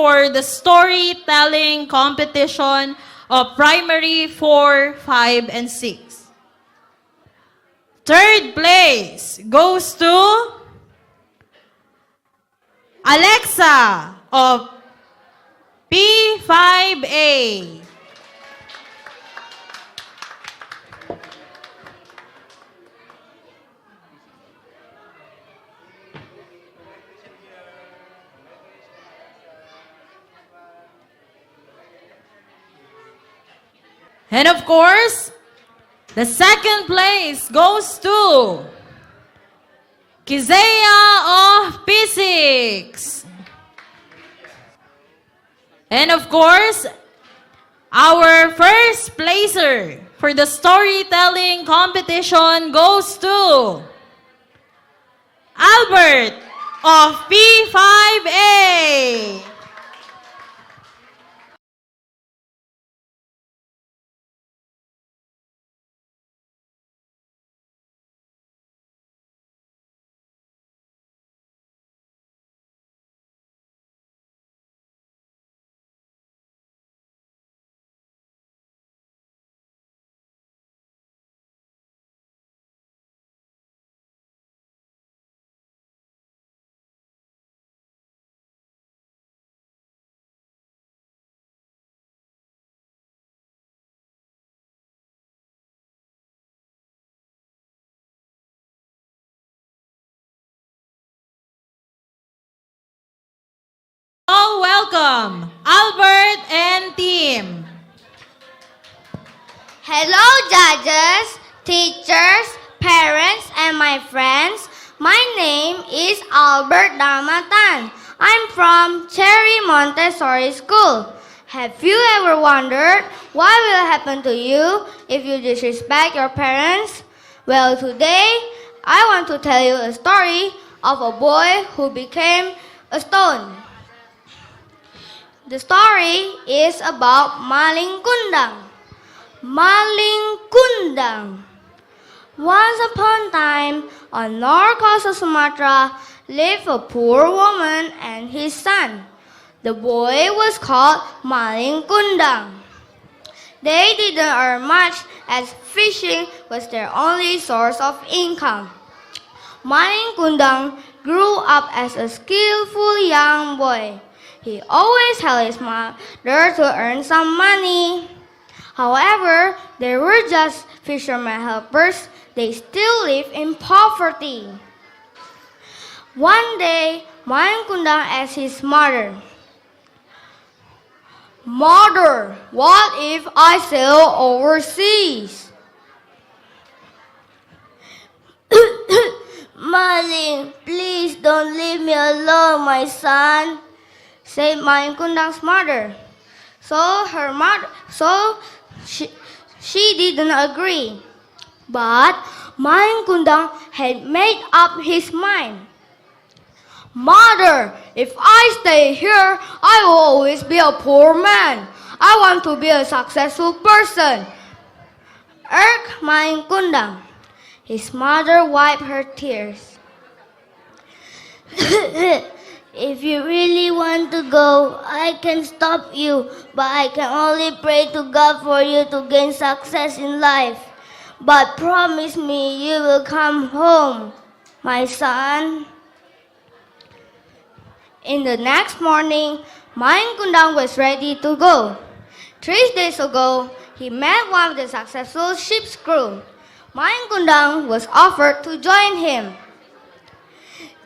for the storytelling competition of primary 4, 5, and 6. Third place goes to Alexa of P5A. And of course, the second place goes to Kizea of P6. And of course, our first placer for the storytelling competition goes to Albert of P5A. So welcome, Albert and team. Hello, judges, teachers, parents, and my friends. My name is Albert Damatan. I'm from Cherry Montessori School. Have you ever wondered what will happen to you if you disrespect your parents? Well, today I want to tell you a story of a boy who became a stone. The story is about Maling Kundang. Maling Kundang. Once upon a time, on North Coast of Sumatra, lived a poor woman and his son. The boy was called Maling Kundang. They didn't earn much as fishing was their only source of income. Maling Kundang grew up as a skillful young boy. He always helped his mother to earn some money. However, they were just fishermen helpers. They still live in poverty. One day, Maling Kundang asked his mother, "Mother, what if I sail overseas?" "Maling, please don't leave me alone, my son," said Maling Kundang's mother. She didn't agree. But Maling Kundang had made up his mind. "Mother, if I stay here, I will always be a poor man. I want to be a successful person," urged Maling Kundang. His mother wiped her tears. "If you really want to go, I can stop you, but I can only pray to God for you to gain success in life. But promise me you will come home, my son." In the next morning, Maling Kundang was ready to go. 3 days ago, he met one of the successful ship's crew. Maling Kundang was offered to join him.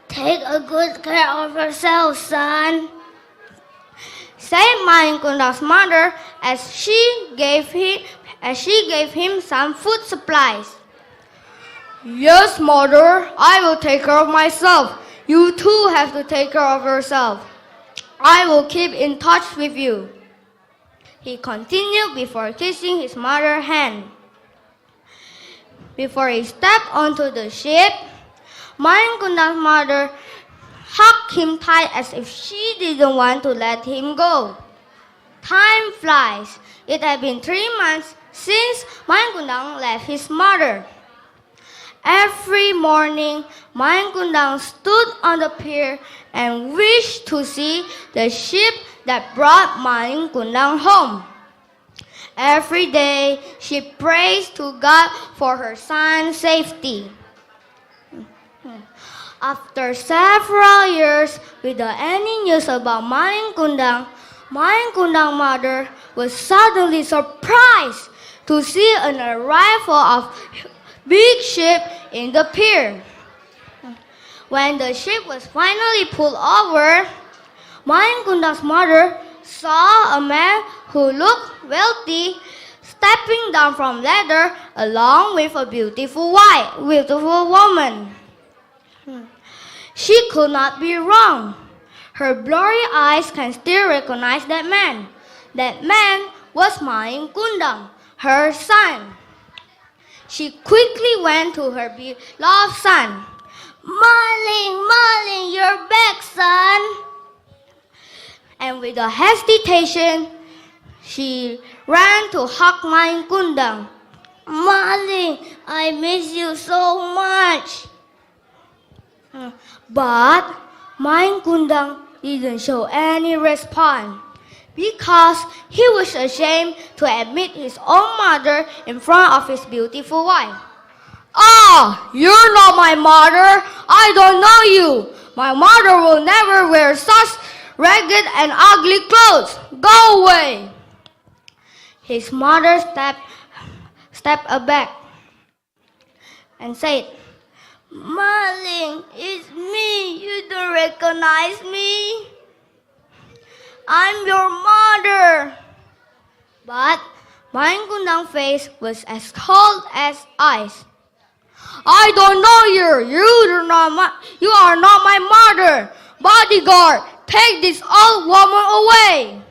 "Take a good care of yourself, son," said Maling Kundang's mother as she gave him some food supplies. "Yes, mother, I will take care of myself. You too have to take care of yourself. I will keep in touch with you," he continued before kissing his mother's hand. Before he stepped onto the ship, Maling Kundang's mother hugged him tight as if she didn't want to let him go. Time flies. It had been 3 months since Maling Kundang left his mother. Every morning, Maling Kundang stood on the pier and wished to see the ship that brought Maling Kundang home. Every day, she prays to God for her son's safety. After several years without any news about Maling Kundang's mother was suddenly surprised to see an arrival of big ship in the pier. When the ship was finally pulled over, Maling Kundang's mother saw a man who looked wealthy stepping down from ladder along with a beautiful woman. She could not be wrong. Her blurry eyes can still recognize that man. That man was Maling Kundang, her son. She quickly went to her beloved son. Maling, you're back, son. And with a hesitation, she ran to hug Maling Kundang. Maling, I miss you so much. But Maling Kundang didn't show any response because he was ashamed to admit his own mother in front of his beautiful wife. Ah, you're not my mother. I don't know you. My mother will never wear such ragged and ugly clothes. Go away. His mother stepped back and said, Maling, it's me. You don't recognize me? I'm your mother. But Maling Kundang's face was as cold as ice. I don't know you. You are not my mother. Bodyguard, take this old woman away.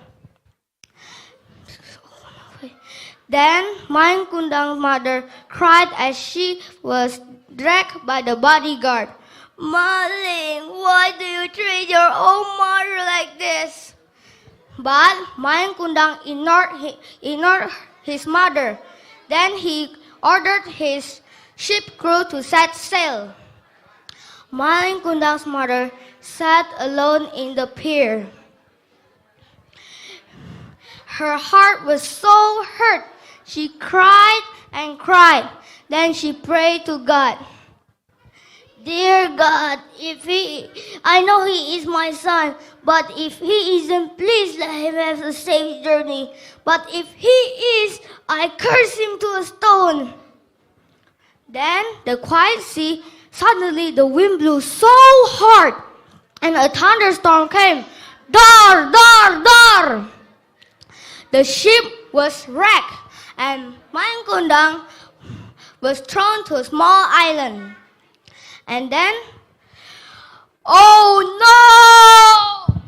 Then Maling Kundang's mother cried as she was dragged by the bodyguard. Maling, why do you treat your own mother like this? But Maling Kundang ignored his mother. Then he ordered his ship crew to set sail. Maling Kundang's mother sat alone in the pier. Her heart was so hurt. She cried and cried. Then she prayed to God. Dear God, I know he is my son, but if he isn't, please let him have a safe journey. But if he is, I curse him to a stone. Then the quiet sea, suddenly the wind blew so hard, and a thunderstorm came. Dar, dar, dar! The ship was wrecked, and Maling Kundang was thrown to a small island. And then, oh no!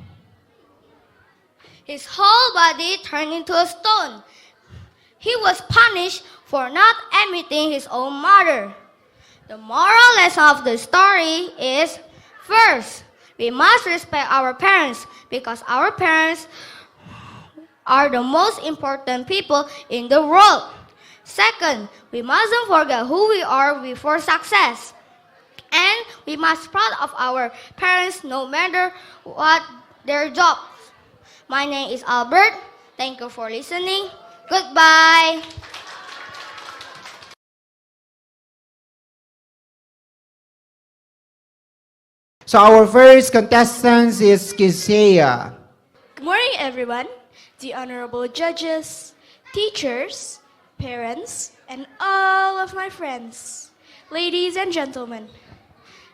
His whole body turned into a stone. He was punished for not admitting his own mother. The moral lesson of the story is, first, we must respect our parents because our parents are the most important people in the world. Second, we mustn't forget who we are before success. And we must be proud of our parents no matter what their jobs. My name is Albert. Thank you for listening. Goodbye. So our first contestant is Kisea. Good morning, everyone. The honorable judges, teachers, parents, and all of my friends. Ladies and gentlemen,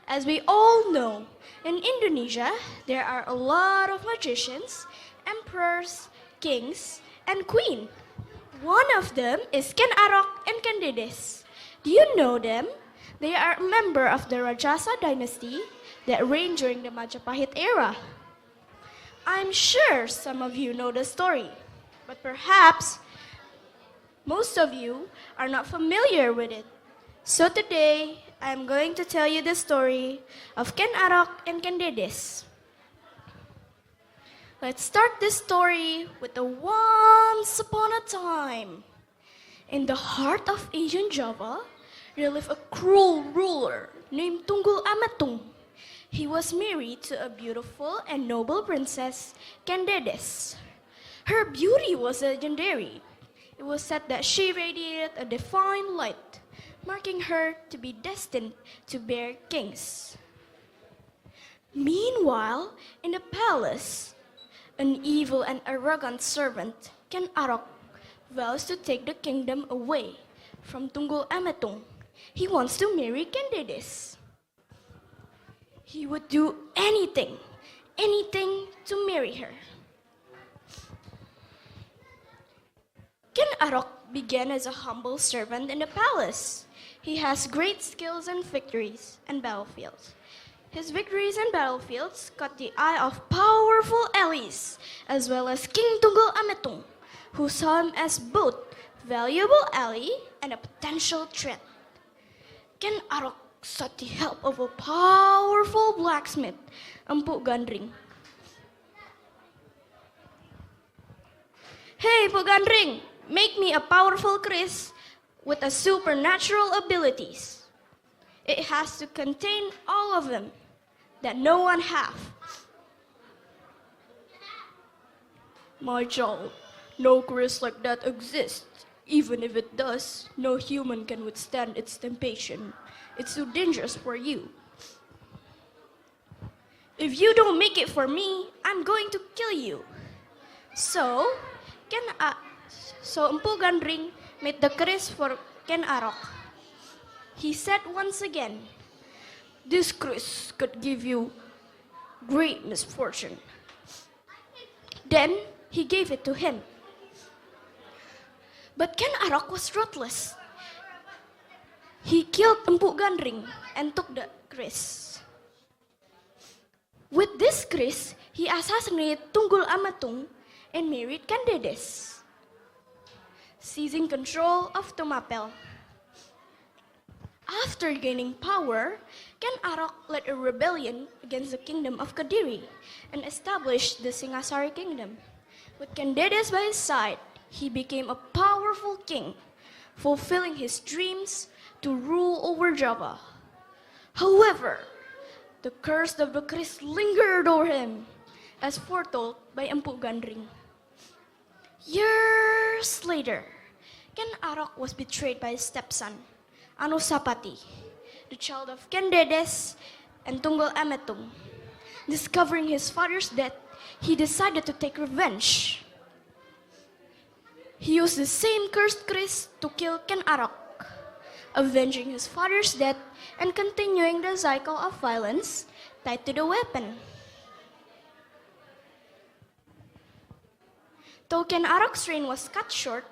as we all know, in Indonesia, there are a lot of magicians, emperors, kings, and queen. One of them is Ken Arok and Ken Dedes. Do you know them? They are a member of the Rajasa dynasty that reigned during the Majapahit era. I'm sure some of you know the story, but perhaps most of you are not familiar with it. So today, I'm going to tell you the story of Ken Arok and Ken Dedes. Let's start this story with the once upon a time. In the heart of Asian Java, there lived a cruel ruler named Tunggul Amatung. He was married to a beautiful and noble princess, Candides. Her beauty was legendary. It was said that she radiated a divine light, marking her to be destined to bear kings. Meanwhile, in the palace, an evil and arrogant servant, Ken Arok, vows to take the kingdom away from Tunggul Ametung. He wants to marry Candides. He would do anything to marry her. Ken Arok began as a humble servant in the palace. He has great skills in victories and battlefields. His victories and battlefields caught the eye of powerful allies, as well as King Tunggul Ametung, who saw him as both valuable ally and a potential threat. Ken Arok sought the help of a powerful blacksmith, Empuk Gandring. Hey, Empuk Gandring, make me a powerful kris with a supernatural abilities. It has to contain all of them that no one have. My child, no kris like that exists. Even if it does, no human can withstand its temptation. It's too dangerous for you. If you don't make it for me, I'm going to kill you. So Empuk Gandring made the kris for Ken Arok. He said once again, "This kris could give you great misfortune." Then he gave it to him. But Ken Arok was ruthless. He killed Empuk Gandring and took the kris. With this kris, he assassinated Tunggul Ametung and married Candides, seizing control of Tumapel. After gaining power, Ken Arok led a rebellion against the kingdom of Kediri and established the Singasari kingdom. With Candides by his side, he became a powerful king, fulfilling his dreams to rule over Java. However, the curse of the kris lingered over him, as foretold by Empuk Gandring. Years later, Ken Arok was betrayed by his stepson, Anusapati, the child of Candides and Tunggul Ametung. Discovering his father's death, he decided to take revenge. He used the same cursed kris to kill Ken Arok, avenging his father's death and continuing the cycle of violence tied to the weapon. Though Ken Arok's reign was cut short,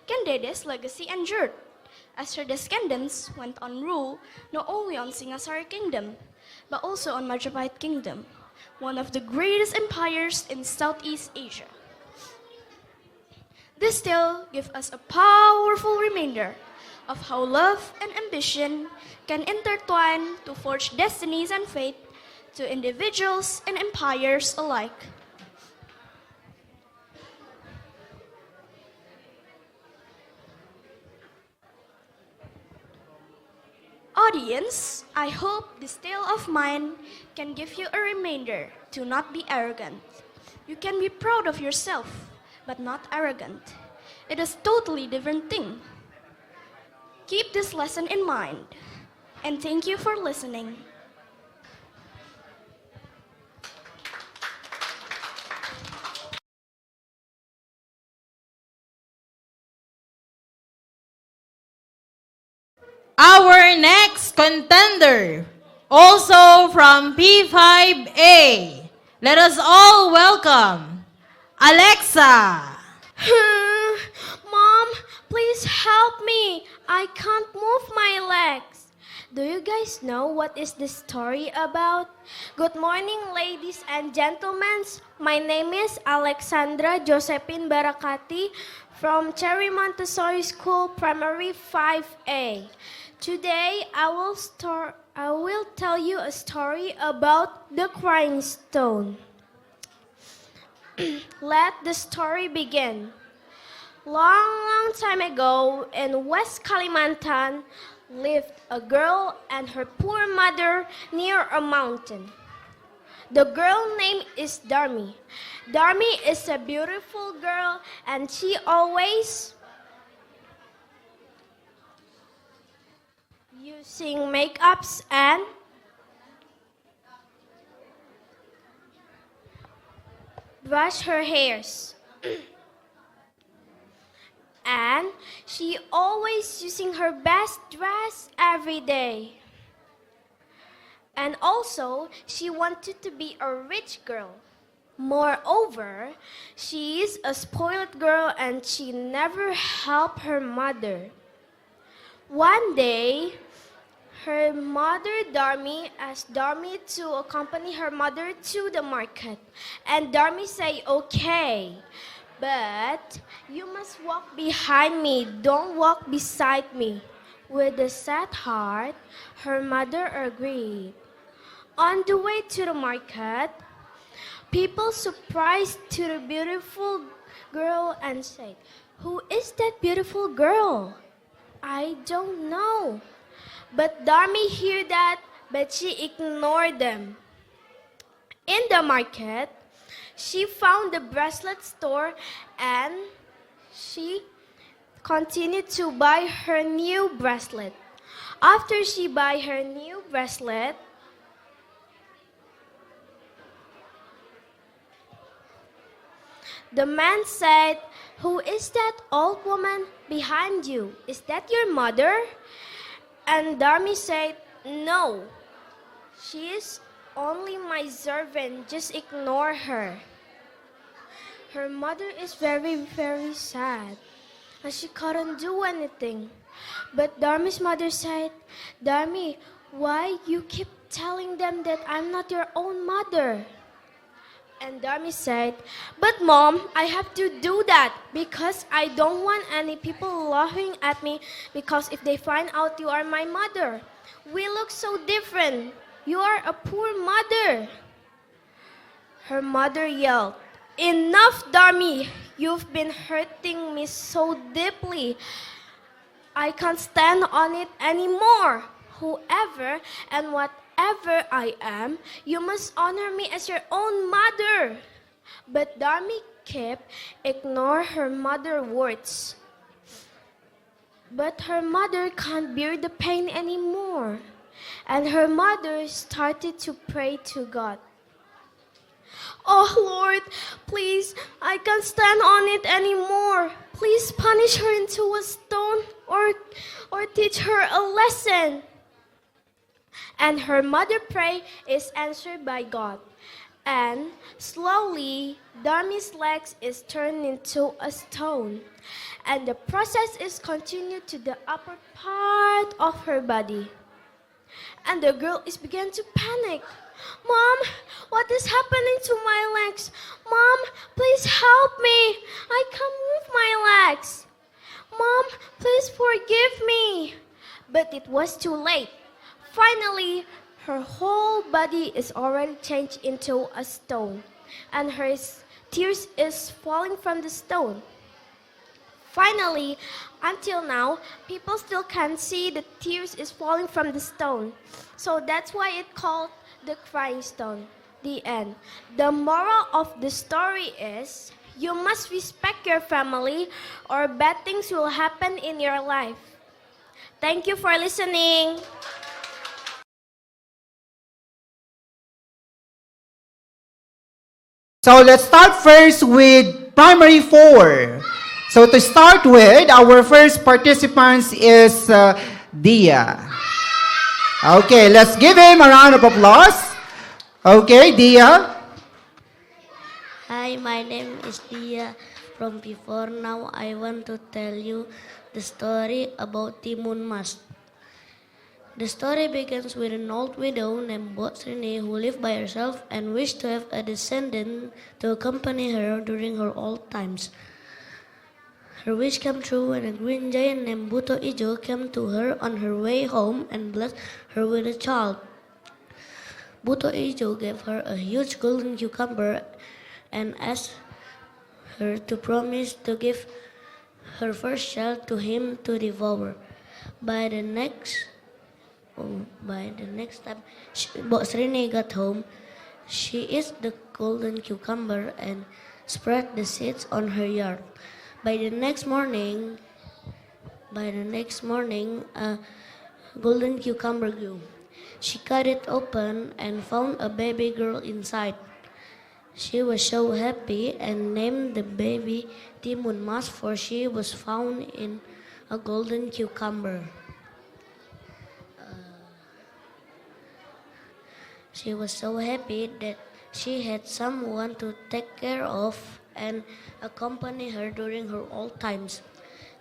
Candides' legacy endured, as her descendants went on rule not only on Singasari Kingdom, but also on Majapahit Kingdom, one of the greatest empires in Southeast Asia. This tale gives us a powerful reminder of how love and ambition can intertwine to forge destinies and fate to individuals and empires alike. Audience, I hope this tale of mine can give you a reminder to not be arrogant. You can be proud of yourself, but not arrogant. It is a totally different thing. Keep this lesson in mind, and thank you for listening. Our next contender, also from P5A. Let us all welcome Alexa. Mom, please help me. I can't move my legs. Do you guys know what is this story about? Good morning, ladies and gentlemen. My name is Alexandra Josephine Barakati from Cherry Montessori School, Primary 5A. Today, I will tell you a story about the crying stone. Let the story begin. Long time ago, in West Kalimantan, lived a girl and her poor mother near a mountain. The girl name is Darmi. Darmi is a beautiful girl and she always using makeups and brush her hairs. And she always using her best dress every day. And also, she wanted to be a rich girl. Moreover, she is a spoiled girl and she never helped her mother. One day, her mother Darmi asked Darmi to accompany her mother to the market. And Darmi said, okay, but you must walk behind me, don't walk beside me. With a sad heart, her mother agreed. On the way to the market, people surprised to the beautiful girl and said, who is that beautiful girl? I don't know. But Darmi heard that, but she ignored them. In the market, she found the bracelet store and she continued to buy her new bracelet. After she buy her new bracelet, the man said, who is that old woman behind you? Is that your mother? And Darmi said, no, she is only my servant, just ignore her. Her mother is very, very sad, and she couldn't do anything. But Darmi's mother said, Darmi, why you keep telling them that I'm not your own mother? And Darmi said, but mom, I have to do that because I don't want any people laughing at me because if they find out you are my mother, we look so different. You are a poor mother. Her mother yelled, enough, Darmi. You've been hurting me so deeply. I can't stand on it anymore. Whoever and whatever I am, you must honor me as your own mother. But Darmi kept ignoring her mother's words. But her mother can't bear the pain anymore. And her mother started to pray to God. Oh Lord, please, I can't stand on it anymore. Please punish her into a stone or teach her a lesson. And her mother prayer is answered by God. And slowly, Darmi's legs is turned into a stone. And the process is continued to the upper part of her body. And the girl is began to panic. Mom, what is happening to my legs? Mom, please help me. I can't move my legs. Mom, please forgive me. But it was too late. Finally, her whole body is already changed into a stone, and her tears is falling from the stone. Finally, until now, people still can see the tears is falling from the stone. So that's why it's called the crying stone. The end. The moral of the story is, you must respect your family or bad things will happen in your life. Thank you for listening. So let's start first with primary 4. So to start with, our first participant is Dia. Okay, let's give him a round of applause. Okay, Dia. Hi, my name is Dia from before. Now I want to tell you the story about Timun Mas. The story begins with an old widow named Botsrini who lived by herself and wished to have a descendant to accompany her during her old times. Her wish came true when a green giant named Buto Ijo came to her on her way home and blessed her with a child. Buto Ijo gave her a huge golden cucumber and asked her to promise to give her first child to him to devour. By the next time Botsrini got home, She eats the golden cucumber and spread the seeds on her yard. By the next morning, a golden cucumber grew. She cut it open and found a baby girl inside. She was so happy and named the baby Timun Mas, for she was found in a golden cucumber. She was so happy that she had someone to take care of and accompany her during her old times.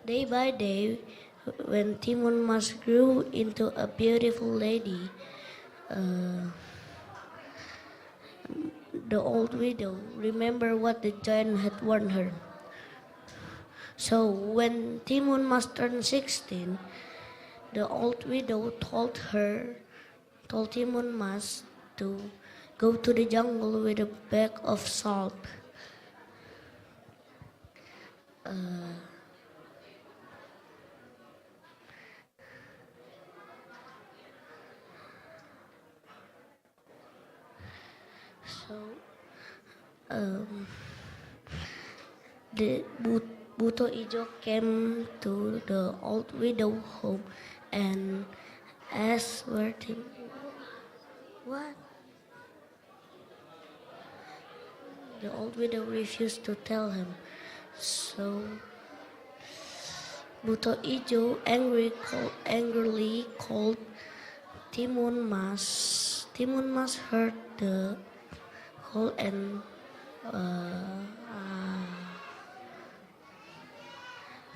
Day by day, when Timun Mas grew into a beautiful lady, the old widow remembered what the giant had warned her. So when Timun Mas turned 16, the old widow told Timun Mas to go to the jungle with a bag of salt. The Buto Ijo came to the old widow home and asked where what? The old widow refused to tell him. So Buto Ijo angrily called Timun Mas. Timun Mas heard the call and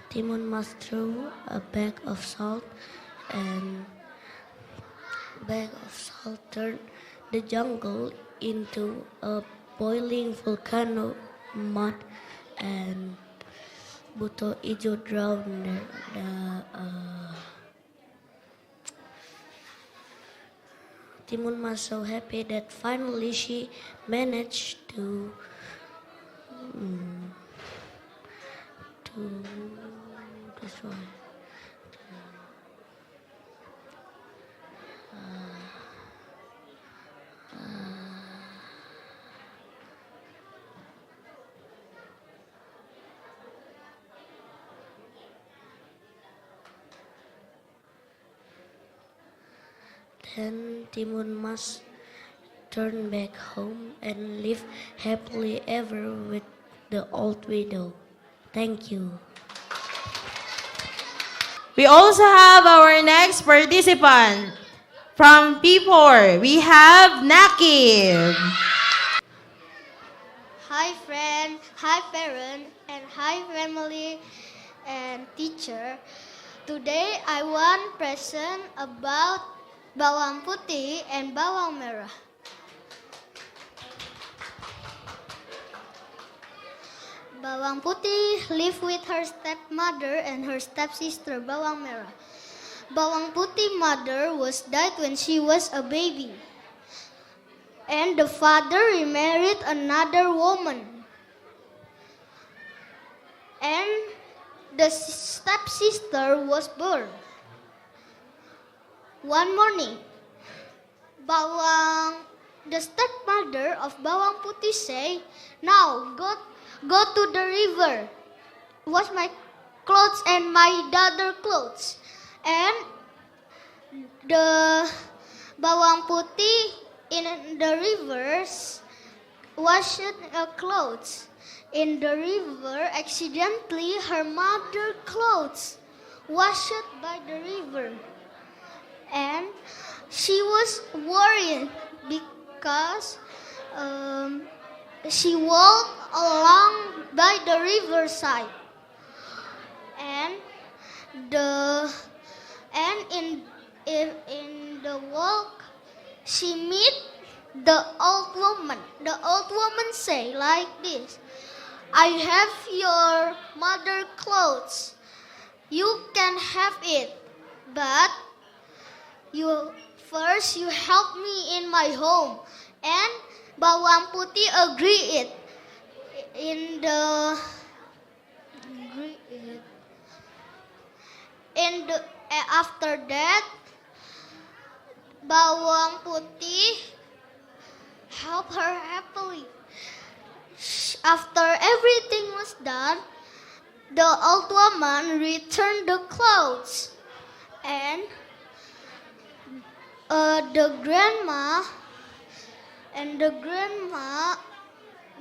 Timun Mas threw a bag of salt, and bag of salt turned the jungle into a boiling volcano mud, and Buto Ijo drowned Timun was so happy that finally she managed to destroy. Then Timun must turn back home and live happily ever with the old widow. Thank you. We also have our next participant. From P4, we have Nakib. Hi friend, hi parent, and hi family and teacher. Today I want present about bawang putih and bawang merah. Bawang putih lived with her stepmother and her stepsister bawang merah. Bawang putih mother was died when she was a baby. And the father remarried another woman. And the stepsister was born. One morning, the stepmother of Bawang Putih say, "Now go to the river, wash my clothes and my other clothes." And the Bawang Putih in the rivers washed clothes. In the river, accidentally her mother clothes washed by the river. And she was worried because she walked along by the riverside, and in the walk she meet the old woman. The old woman say like this: "I have your mother clothes. You can have it, but you help me in my home." And Bawang Putih agreed. After that, Bawang Putih help of her happily. After everything was done, the old woman returned the clothes, and the grandma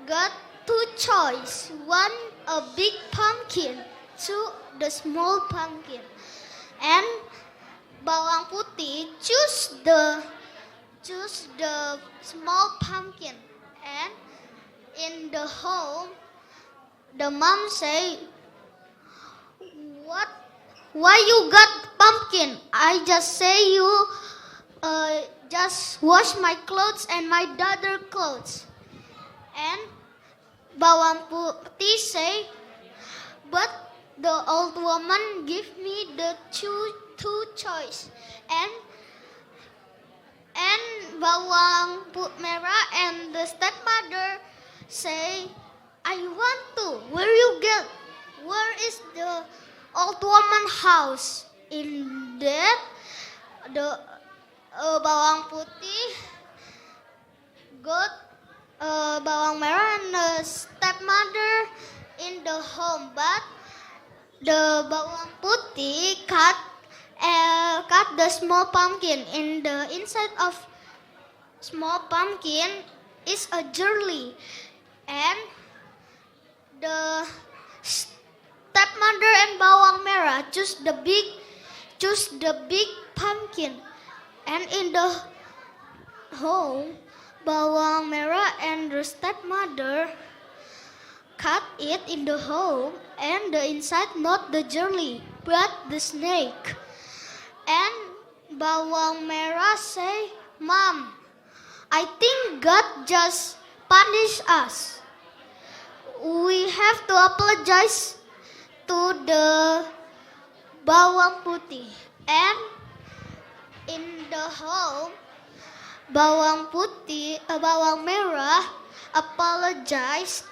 got two choice. One a big pumpkin, two the small pumpkin. And bawang putih choose the small pumpkin. And in the home, the mom say, "What? Why you got pumpkin? I just say you just wash my clothes and my daughter clothes." And bawang putih say, "But the old woman give me the two choice." And bawang merah and the stepmother say, "I want to. Where is the old woman house?" In that, the bawang putih got bawang merah and the stepmother in the home, but the bawang putih cut the small pumpkin. In the inside of small pumpkin is a jelly, and the stepmother and bawang merah choose the big pumpkin. And in the home, bawang merah and the stepmother cut it in the home, and the inside not the jelly but the snake. And bawang merah say, "Mom, I think God just punish us. We have to apologize to the bawang putih." And in the home, bawang merah apologize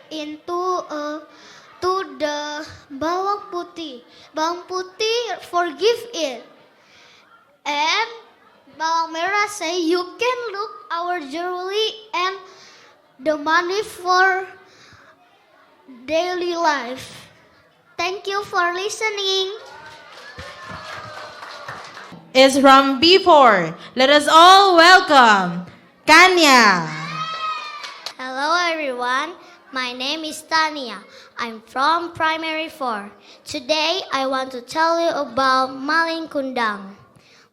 to the bawang putih. Bawang putih forgive it. And bawang merah say, "You can look our jewelry and the money for daily life." Thank you for listening. Is from B4. Let us all welcome Kanya. Hello everyone, my name is Tania. I'm from Primary 4. Today I want to tell you about Maling Kundang.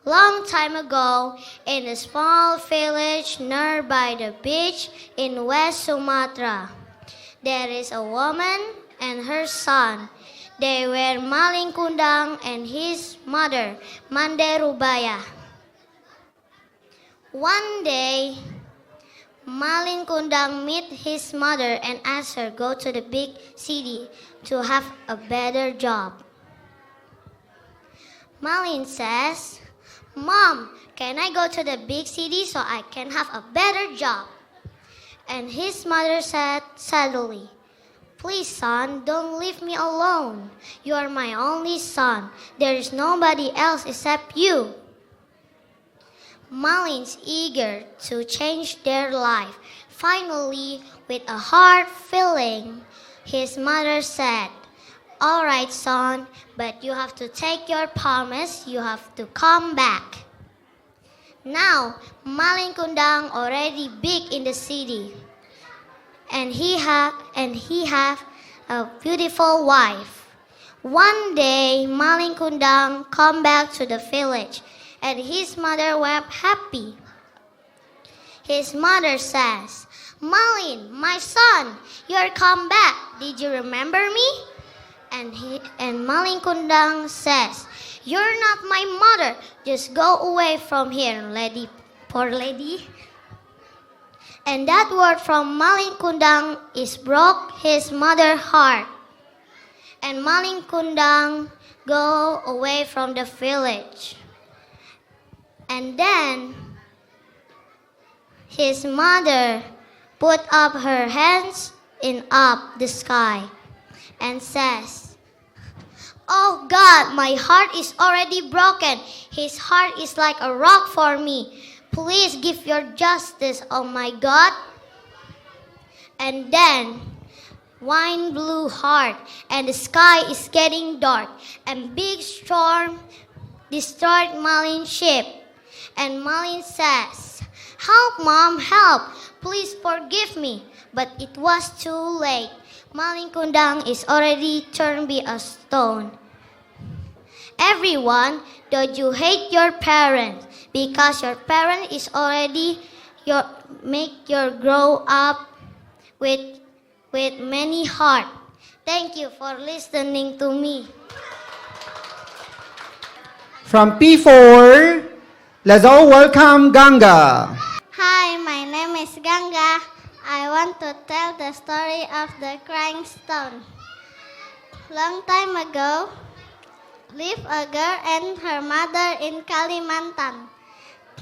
Long time ago, in a small village nearby the beach in West Sumatra, there is a woman and her son. They were Maling Kundang and his mother, Mande Rubaya. One day, Maling Kundang met his mother and asked her go to the big city to have a better job. Malin says, "Mom, can I go to the big city so I can have a better job?" And his mother said sadly, "Please, son, don't leave me alone. You are my only son. There is nobody else except you." Malin's eager to change their life. Finally, with a hard feeling, his mother said, "All right, son, but you have to take your promise. You have to come back." Now, Maling Kundang already big in the city, and he have a beautiful wife. One day, Maling Kundang come back to the village, and his mother wept happy. His mother says, "Malin, my son, you're come back. Did you remember me?" And Maling Kundang says, "You're not my mother. Just go away from here, lady, poor lady." And that word from Maling Kundang is broke his mother's heart. And Maling Kundang go away from the village. And then his mother put up her hands in up the sky and says, "Oh God, my heart is already broken. His heart is like a rock for me. Please give your justice, oh my God. And then wind blew hard, and the sky is getting dark, and big storm destroyed Malin's ship. And Malin says, "Help, Mom, help! Please forgive me." But it was too late. Malin Kundang is already turned be a stone. Everyone, don't you hate your parents, because your parent is already make your grow up with many heart. Thank you for listening to me. From P4, let's all welcome Ganga. Hi, my name is Ganga. I want to tell the story of the crying stone. Long time ago, lived a girl and her mother in Kalimantan.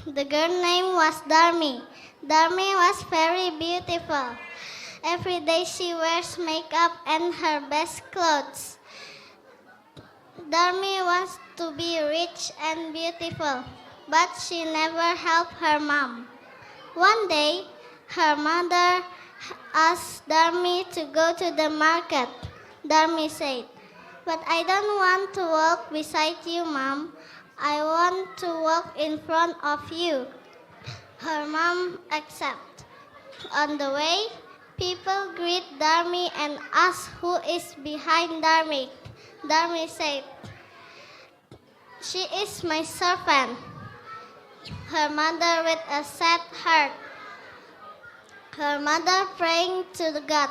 The girl name was Darmi. Darmi was very beautiful. Every day she wears makeup and her best clothes. Darmi wants to be rich and beautiful, but she never helped her mom. One day, her mother asked Darmi to go to the market. Darmi said, "But I don't want to walk beside you, Mom. I want to walk in front of you." Her mom accepted. On the way, people greet Darmi and ask who is behind Darmi. Darmi said, "She is my servant." Her mother with a sad heart. Her mother praying to God,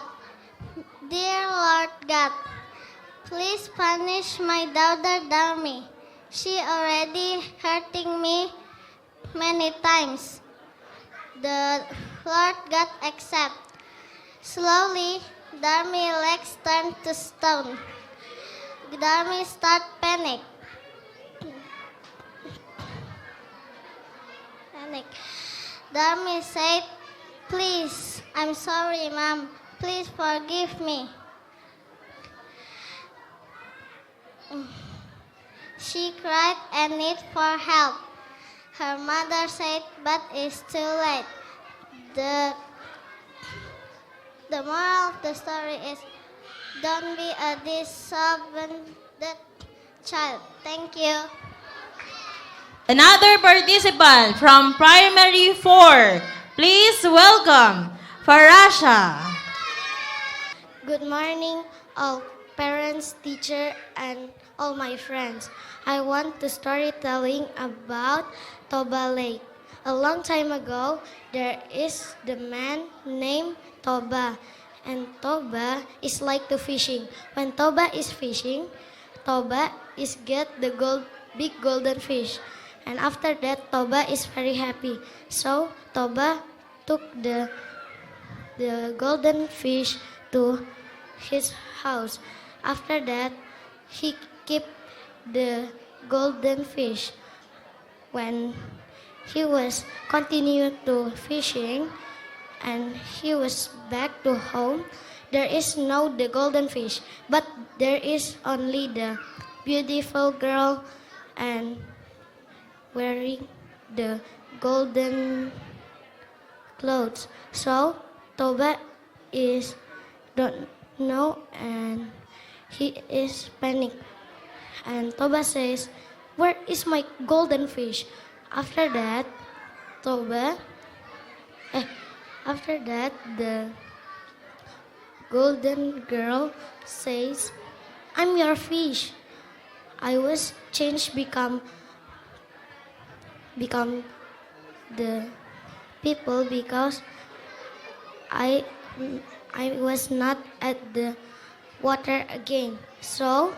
"Dear Lord God, please punish my daughter Darmi. She already hurting me many times." The Lord God accept. Slowly, Darmi legs turned to stone. Darmi start panic. Darmi said, "Please, I'm sorry, Mom. Please forgive me." She cried and need for help. Her mother said, "But it's too late." The moral of the story is, don't be a disobedient child. Thank you. Another participant from Primary 4. Please welcome Farasha. Good morning, all parents, teacher, and all my friends. I want to storytelling about Toba Lake. A long time ago, there is the man named Toba, and Toba is like to fishing. When Toba is fishing, Toba is get the big golden fish, and after that, Toba is very happy. So Toba took the golden fish to his house. After that, he kept the golden fish. When he was continued to fishing and he was back to home, there is no the golden fish, but there is only the beautiful girl and wearing the golden clothes. So Toba is don't know and he is panic. And Toba says, "Where is my golden fish?" After that, the golden girl says, "I'm your fish. I was changed become the people because I was not at the water again." So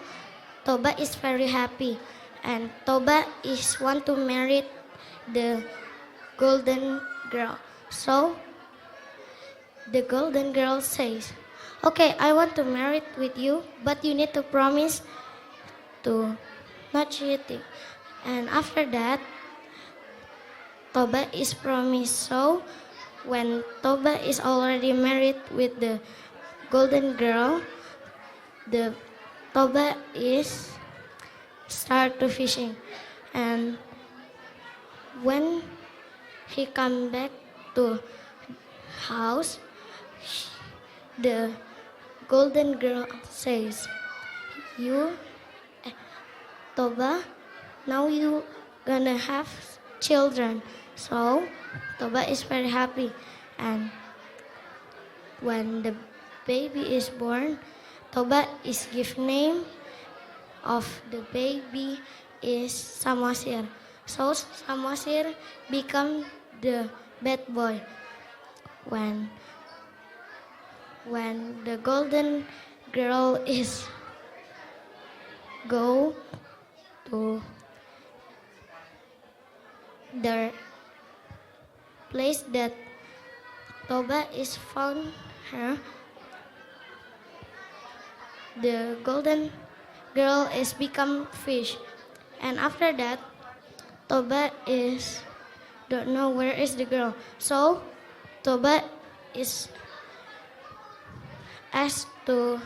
Toba is very happy, and Toba is want to marry the golden girl. So the golden girl says, "Okay, I want to marry with you, but you need to promise to not cheating." And after that, Toba is promised. So when Toba is already married with the golden girl, the Toba is start to fishing, and when he come back to house, the golden girl says, "You, Toba, now you gonna have children." So Toba is very happy, and when the baby is born, Toba is give name of the baby is Samosir. So Samosir become the bad boy. When the golden girl is go to the place that Toba is found her, the golden girl is become fish, and after that Toba is don't know where is the girl. So Toba is asked to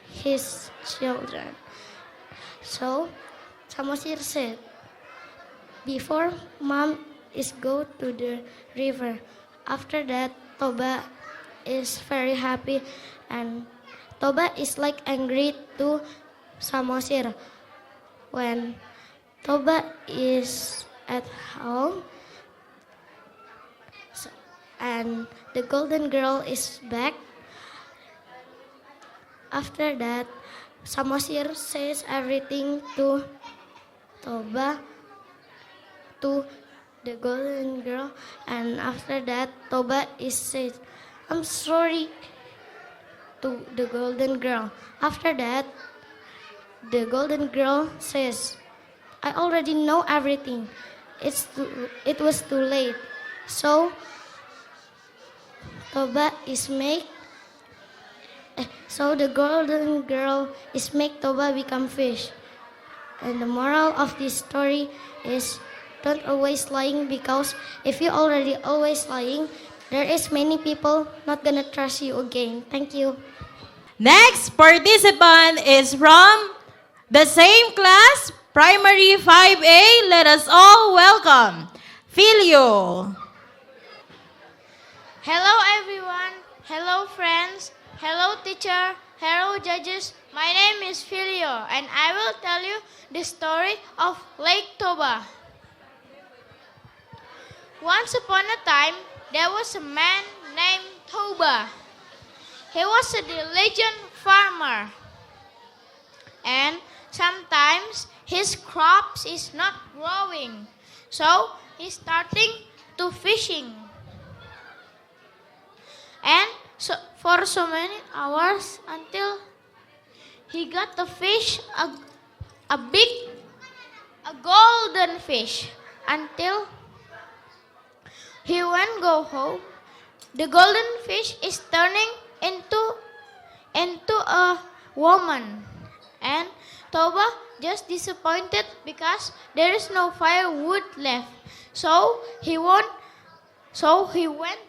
his children. So Samosir said, before mom is go to the river. After that, Toba is very happy, and Toba is like angry to Samosir. When Toba is at home, and the golden girl is back. After that, Samosir says everything to Toba, to the golden girl, and after that, Toba is said, "I'm sorry," to the golden girl. After that, the golden girl says, "I already know everything. It was too late." So Toba is make. So the golden girl is make Toba become fish. And the moral of this story is, don't always lying, because if you already always lying, there is many people not gonna trust you again. Thank you. Next participant is from the same class, Primary 5A. Let us all welcome Filio. Hello everyone. Hello friends. Hello teacher. Hello judges. My name is Filio and I will tell you the story of Lake Toba. Once upon a time, there was a man named Toba. He was a diligent farmer. And sometimes his crops is not growing. So he's starting to fishing. And so for so many hours until he got the fish, a golden fish, until he went go home. The golden fish is turning into a woman, and Toba just disappointed because there is no firewood left. So he went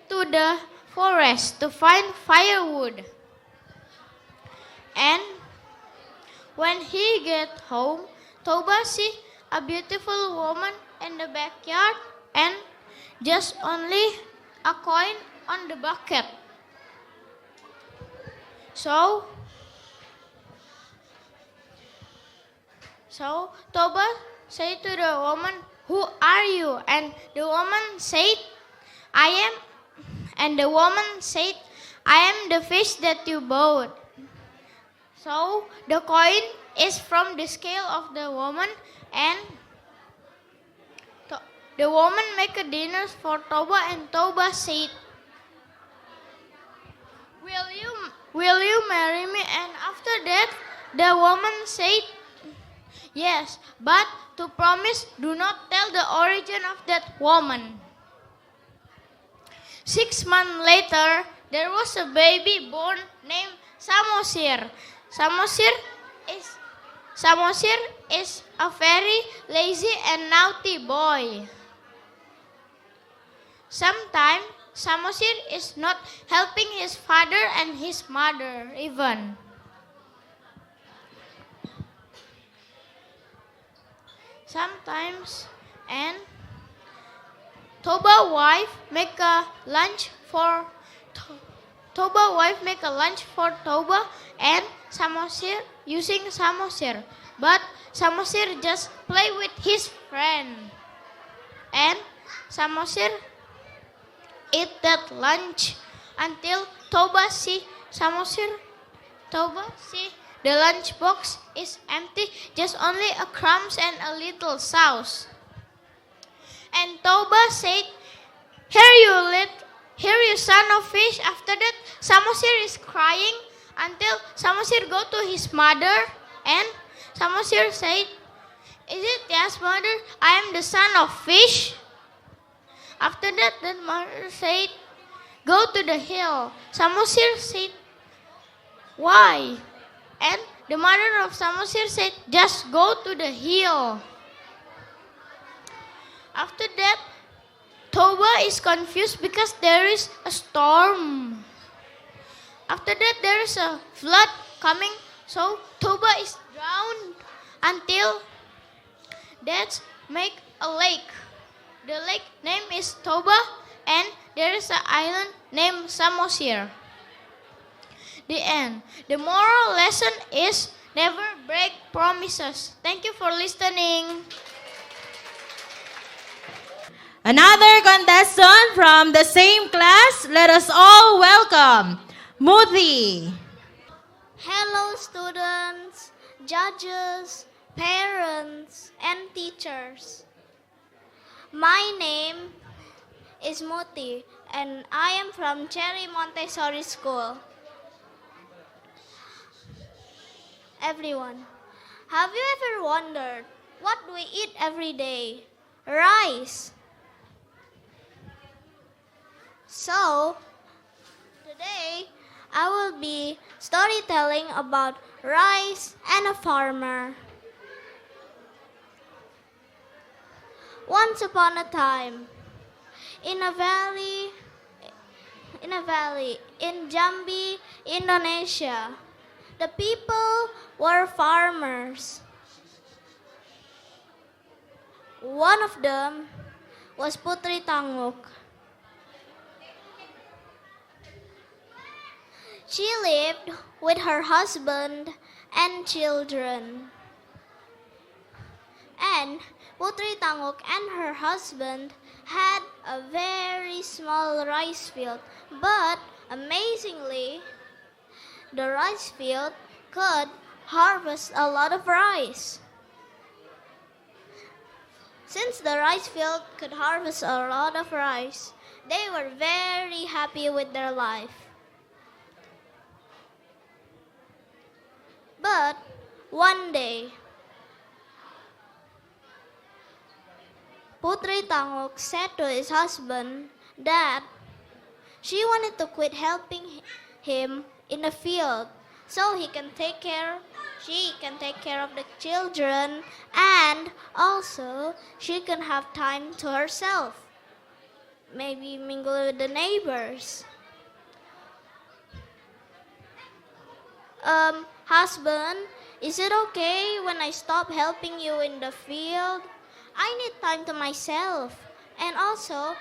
to the forest to find firewood. And when he get home, Toba see a beautiful woman in the backyard and just only a coin on the bucket. So Toba said to the woman, "Who are you?" And the woman said, "I am." And the woman said, "I am the fish that you bought." So the coin is from the scale of the woman, and the woman make a dinner for Toba, and Toba said, Will you marry me?" And after that, the woman said, "Yes, but to promise, do not tell the origin of that woman." 6 months later, there was a baby born named Samosir. Samosir is a very lazy and naughty boy. Sometimes Samosir is not helping his father and his mother even. Sometimes, and Toba wife make a lunch for Toba wife make a lunch for Toba and Samosir using Samosir. But Samosir just play with his friend. And Samosir eat that lunch until Toba see the lunch box is empty, just only a crumbs and a little sauce. And Toba said, Here you son of fish." After that, Samosir is crying until Samosir go to his mother, and Samosir said, "Is it yes, mother? I am the son of fish." After that, the mother said, "Go to the hill." Samosir said, "Why?" And the mother of Samosir said, "Just go to the hill." After that, Toba is confused because there is a storm. After that, there is a flood coming, so Toba is drowned until that make a lake. The lake name is Toba, and there is an island named Samosir. The end. The moral lesson is never break promises. Thank you for listening. Another contestant from the same class. Let us all welcome Muthi. Hello students, judges, parents, and teachers. My name is Muti and I am from Cherry Montessori School. Everyone, have you ever wondered what we eat every day? Rice. So, today I will be storytelling about rice and a farmer. Once upon a time, in a valley in Jambi, Indonesia, the people were farmers. One of them was Putri Tanguk. She lived with her husband and children. And Putri Tanguk and her husband had a very small rice field, but amazingly, the rice field could harvest a lot of rice. Since the rice field could harvest a lot of rice, they were very happy with their life. But one day, Putri Tanguk said to his husband that she wanted to quit helping him in the field so she can take care of the children, and also she can have time to herself. Maybe mingle with the neighbors. Husband, is it okay when I stop helping you in the field? I need time to myself and also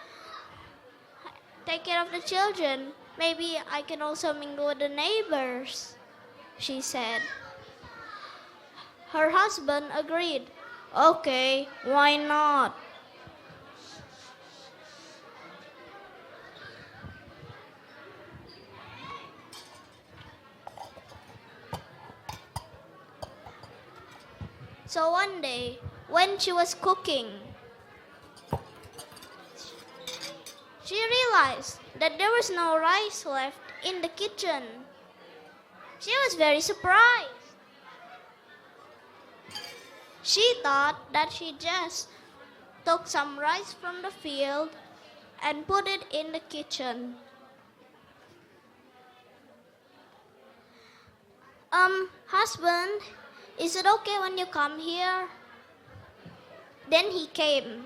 take care of the children. Maybe I can also mingle with the neighbors, she said. Her husband agreed. Okay, why not? So one day, when she was cooking, she realized that there was no rice left in the kitchen. She was very surprised. She thought that she just took some rice from the field and put it in the kitchen. Husband, is it okay when you come here? Then he came.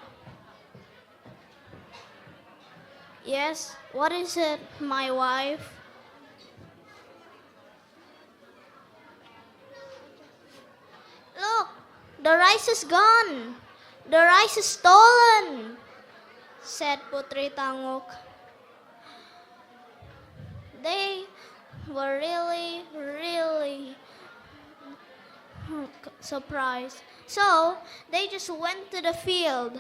Yes, what is it, my wife? Look, the rice is gone. The rice is stolen. said Putri Tanguk. They were really surprised. So they just went to the field.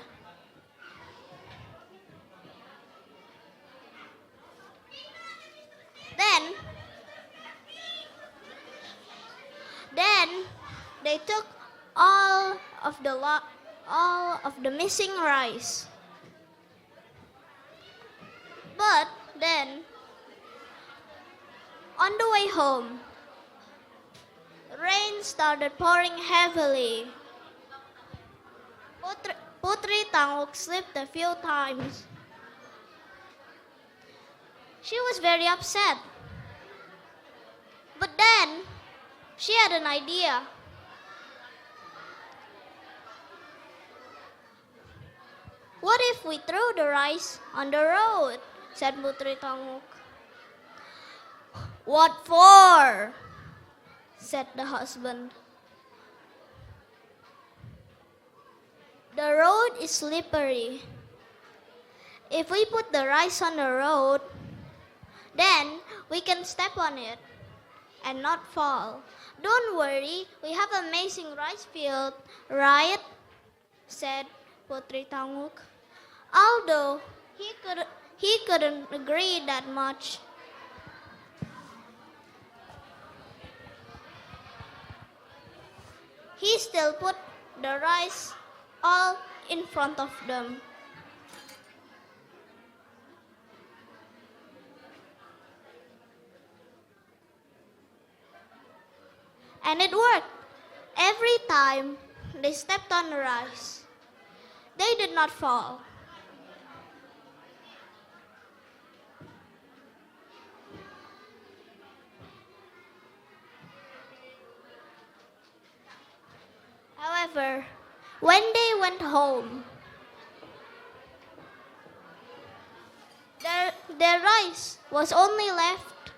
Then they took all of the missing rice. But then, on the way home, rain started pouring heavily. Putri Tanguk slipped a few times. She was very upset. But then, she had an idea. What if we throw the rice on the road? Said Putri Tanguk. What for? Said the husband. The road is slippery. If we put the rice on the road, then we can step on it and not fall. Don't worry, we have amazing rice field, right? Said Putri Tanguk. Although he couldn't agree that much. He still put the rice all in front of them. And it worked. Every time they stepped on the rice, they did not fall. However, when they went home, their rice was only left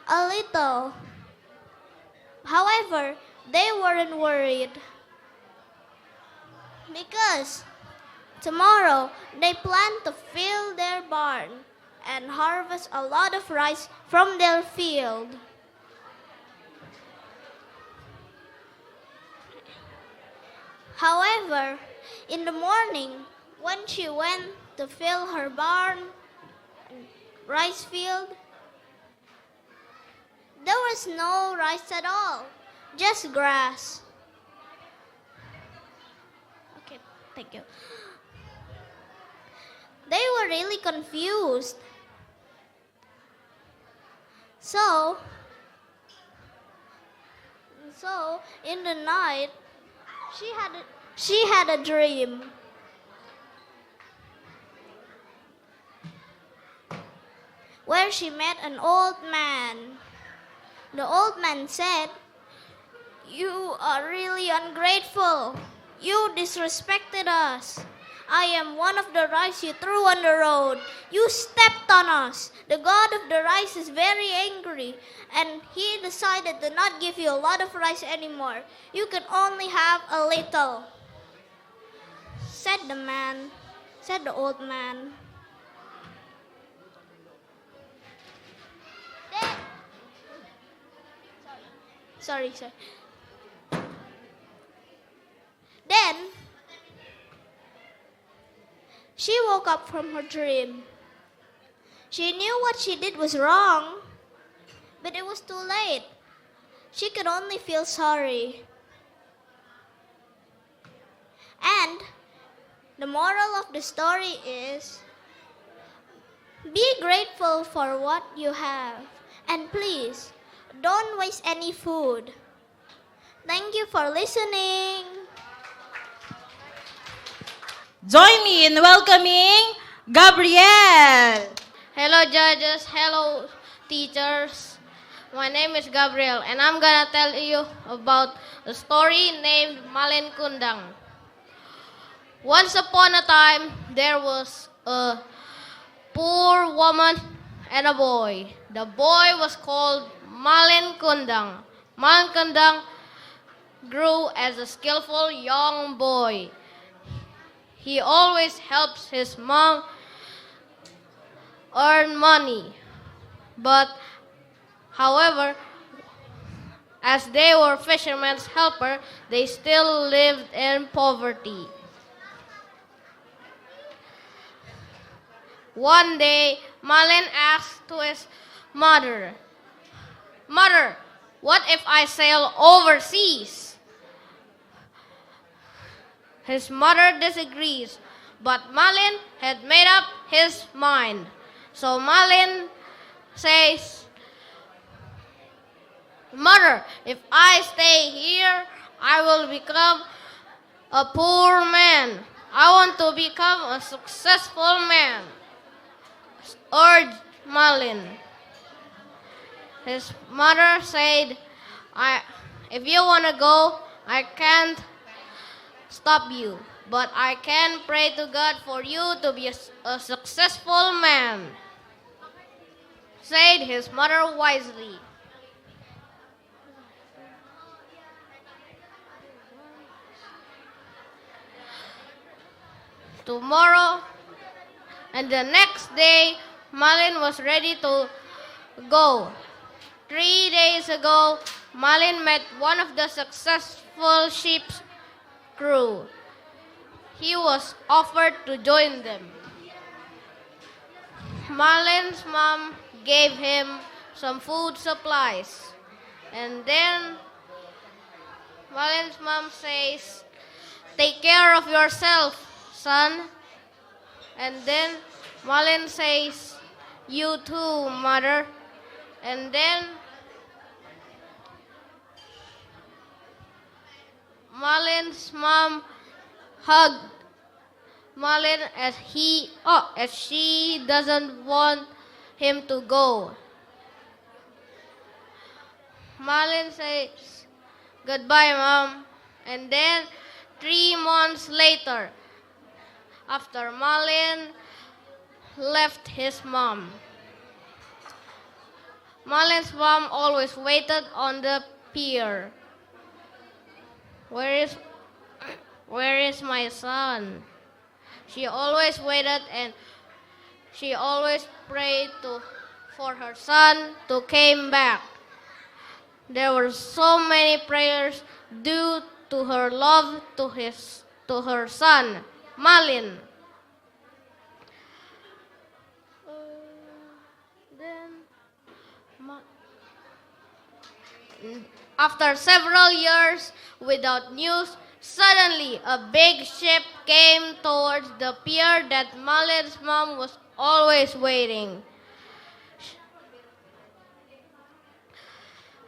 a little. However, they weren't worried because tomorrow they plan to fill their barn and harvest a lot of rice from their field. However, in the morning, when she went to fill her barn and rice field, there was no rice at all, just grass. Okay, thank you. They were really confused. So in the night, she had a dream. Where she met an old man. The old man said, "You are really ungrateful. You disrespected us. I am one of the rice you threw on the road. You stepped on us. The god of the rice is very angry, and he decided to not give you a lot of rice anymore. You can only have a little," said the old man. Then, sorry. Then, she woke up from her dream. She knew what she did was wrong, but it was too late. She could only feel sorry. And the moral of the story is, be grateful for what you have, and please, don't waste any food. Thank you for listening. Join me in welcoming Gabriel. Hello judges, hello teachers. My name is Gabriel and I'm gonna tell you about a story named Malen Kundang. Once upon a time, there was a poor woman and a boy. The boy was called Malen Kundang. Malen Kundang grew as a skillful young boy. He always helps his mom earn money. But, however, as they were fishermen's helper, they still lived in poverty. One day, Malin asked to his mother, "Mother, what if I sail overseas?" His mother disagrees, but Malin had made up his mind. So Malin says, "Mother, if I stay here, I will become a poor man. I want to become a successful man," urged Malin. His mother said, "If you want to go, I can't stop you, but I can pray to God for you to be a successful man," said his mother wisely. Tomorrow and the next day, Malin was ready to go. 3 days ago, Malin met one of the successful ship's crew. He was offered to join them. Malin's mom gave him some food supplies. And then Malin's mom says, "Take care of yourself, son." And then Malin says, "You too, mother." And then Malin's mom hugged Malin as she doesn't want him to go. Malin says, "Goodbye, Mom." And then 3 months later, after Malin left his mom, Malin's mom always waited on the pier. Where is my son?" She always waited and she always prayed for her son to come back. There were so many prayers due to her love to her son, Malin. After several years without news, suddenly a big ship came towards the pier that Malin's mom was always waiting.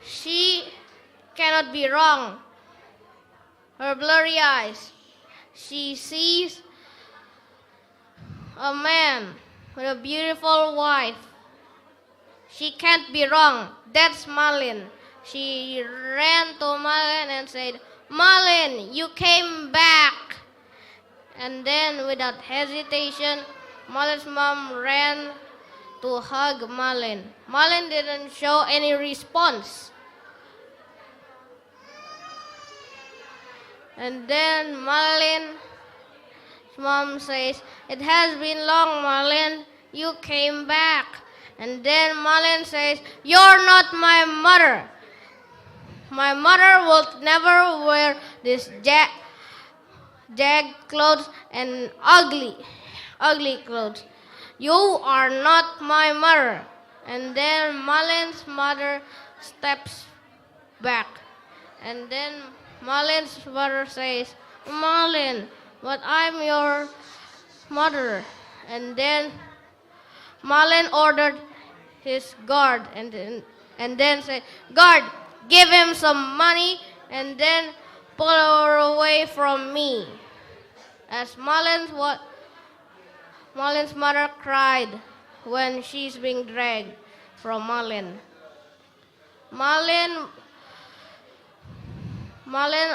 She cannot be wrong. Her blurry eyes, she sees a man with a beautiful wife. She can't be wrong. That's Malin. She ran to Malin and said, "Malin, you came back." And then, without hesitation, Malin's mom ran to hug Malin. Malin didn't show any response. And then Malin's mom says, "It has been long, Malin. You came back." And then Malin says, "You're not my mother. My mother will never wear these jagged clothes and ugly clothes. You are not my mother." And then Malin's mother steps back. And then Malin's mother says, "Malin, but I'm your mother." And then Malin ordered his guard and then said, "Guard, give him some money and then pull her away from me." As Malin's mother cried when she's being dragged from Malin. Malin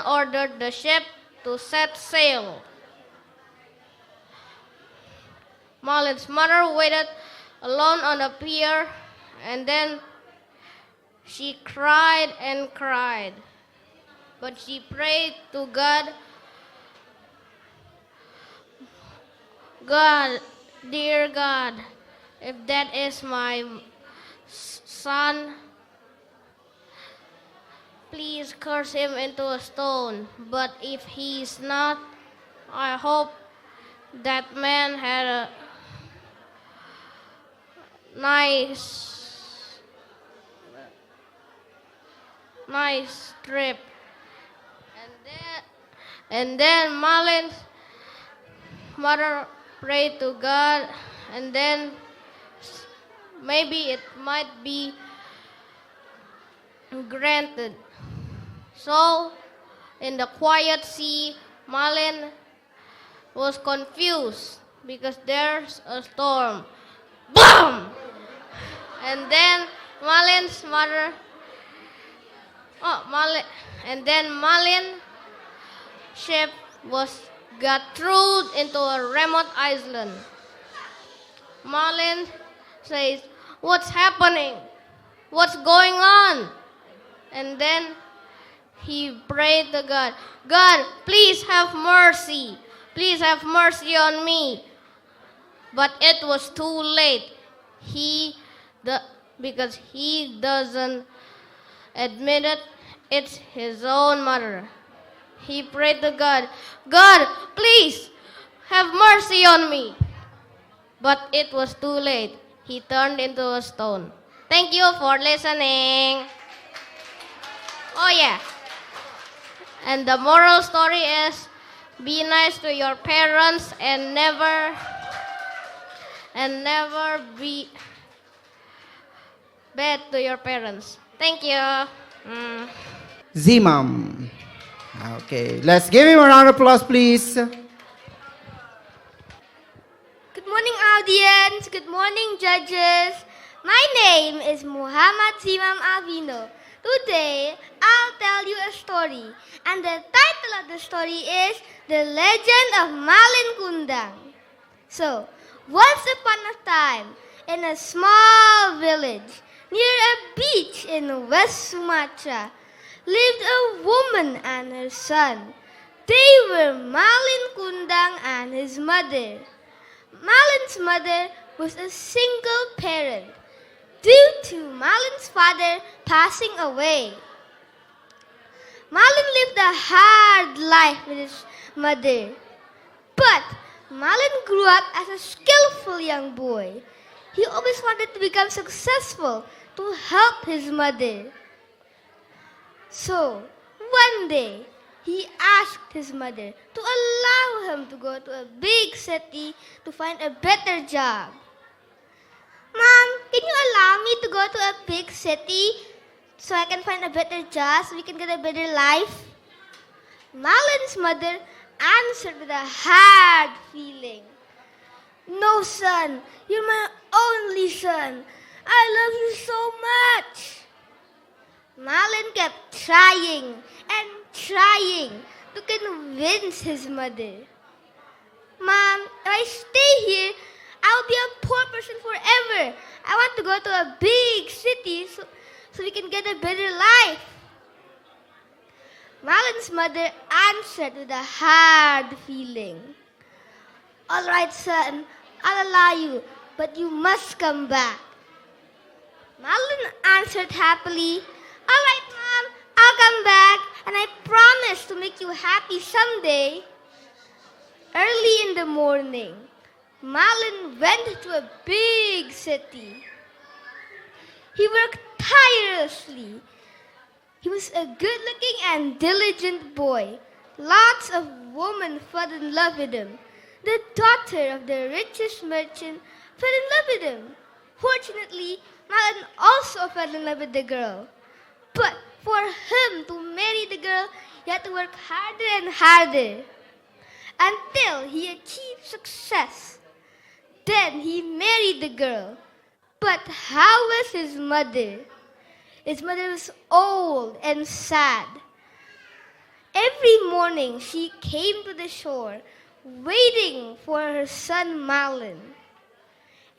ordered the ship to set sail. Malin's mother waited alone on the pier, and then she cried and cried. But she prayed to God. God, dear God, if that is my son, please curse him into a stone. But if he's not, I hope that man had a nice trip. And then Malin's mother prayed to God, and then maybe it might be granted. So, in the quiet sea, Malin was confused because there's a storm. BOOM! And then Malin's mother, Malin ship got thrown into a remote island. Malin says, "What's happening? What's going on?" And then he prayed to God, "God, please have mercy. Please have mercy on me." But it was too late. Because he doesn't admit it, it's his own mother. He prayed to God, "God, please have mercy on me." But it was too late. He turned into a stone. Thank you for listening. Oh yeah. And the moral story is, be nice to your parents and never be bad to your parents. Thank you. Zimam. Okay, let's give him a round of applause, please. Good morning, audience. Good morning, judges. My name is Muhammad Zimam Alvino. Today, I'll tell you a story. And the title of the story is The Legend of Malin Kundang. So, once upon a time, in a small village near a beach in West Sumatra, lived a woman and her son. They were Malin Kundang and his mother. Malin's mother was a single parent due to Malin's father passing away. Malin lived a hard life with his mother, but Malin grew up as a skillful young boy. He always wanted to become successful to help his mother. So, one day, he asked his mother to allow him to go to a big city to find a better job. "Mom, can you allow me to go to a big city so I can find a better job, so we can get a better life?" Malin's mother answered with a hard feeling. "No, son, you're my only son. I love you so much." Malin kept trying and trying to convince his mother. "Mom, if I stay here, I'll be a poor person forever. I want to go to a big city so we can get a better life." Malin's mother answered with a hard feeling. "All right, son, I'll allow you, but you must come back." Malin answered happily, "All right, Mom, I'll come back, and I promise to make you happy someday." Early in the morning, Malin went to a big city. He worked tirelessly. He was a good-looking and diligent boy. Lots of women fell in love with him. The daughter of the richest merchant fell in love with him. Fortunately, Malin also fell in love with the girl. But for him to marry the girl, he had to work harder and harder until he achieved success. Then he married the girl. But how was his mother? His mother was old and sad. Every morning she came to the shore, waiting for her son Malin.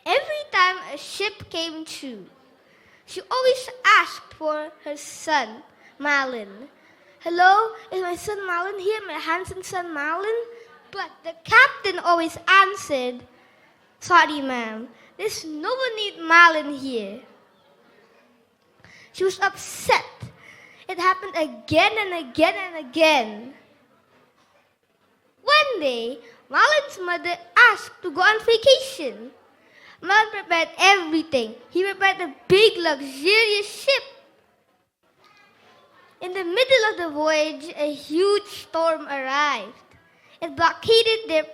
Every time a ship came through, she always asked for her son Malin. "Hello, is my son Malin here, my handsome son Malin?" But the captain always answered, "Sorry, ma'am, there's no one named Malin here." She was upset. It happened again and again and again. One day, Malin's mother asked to go on vacation. Malin prepared everything. He prepared a big, luxurious ship. In the middle of the voyage, a huge storm arrived. It blockaded their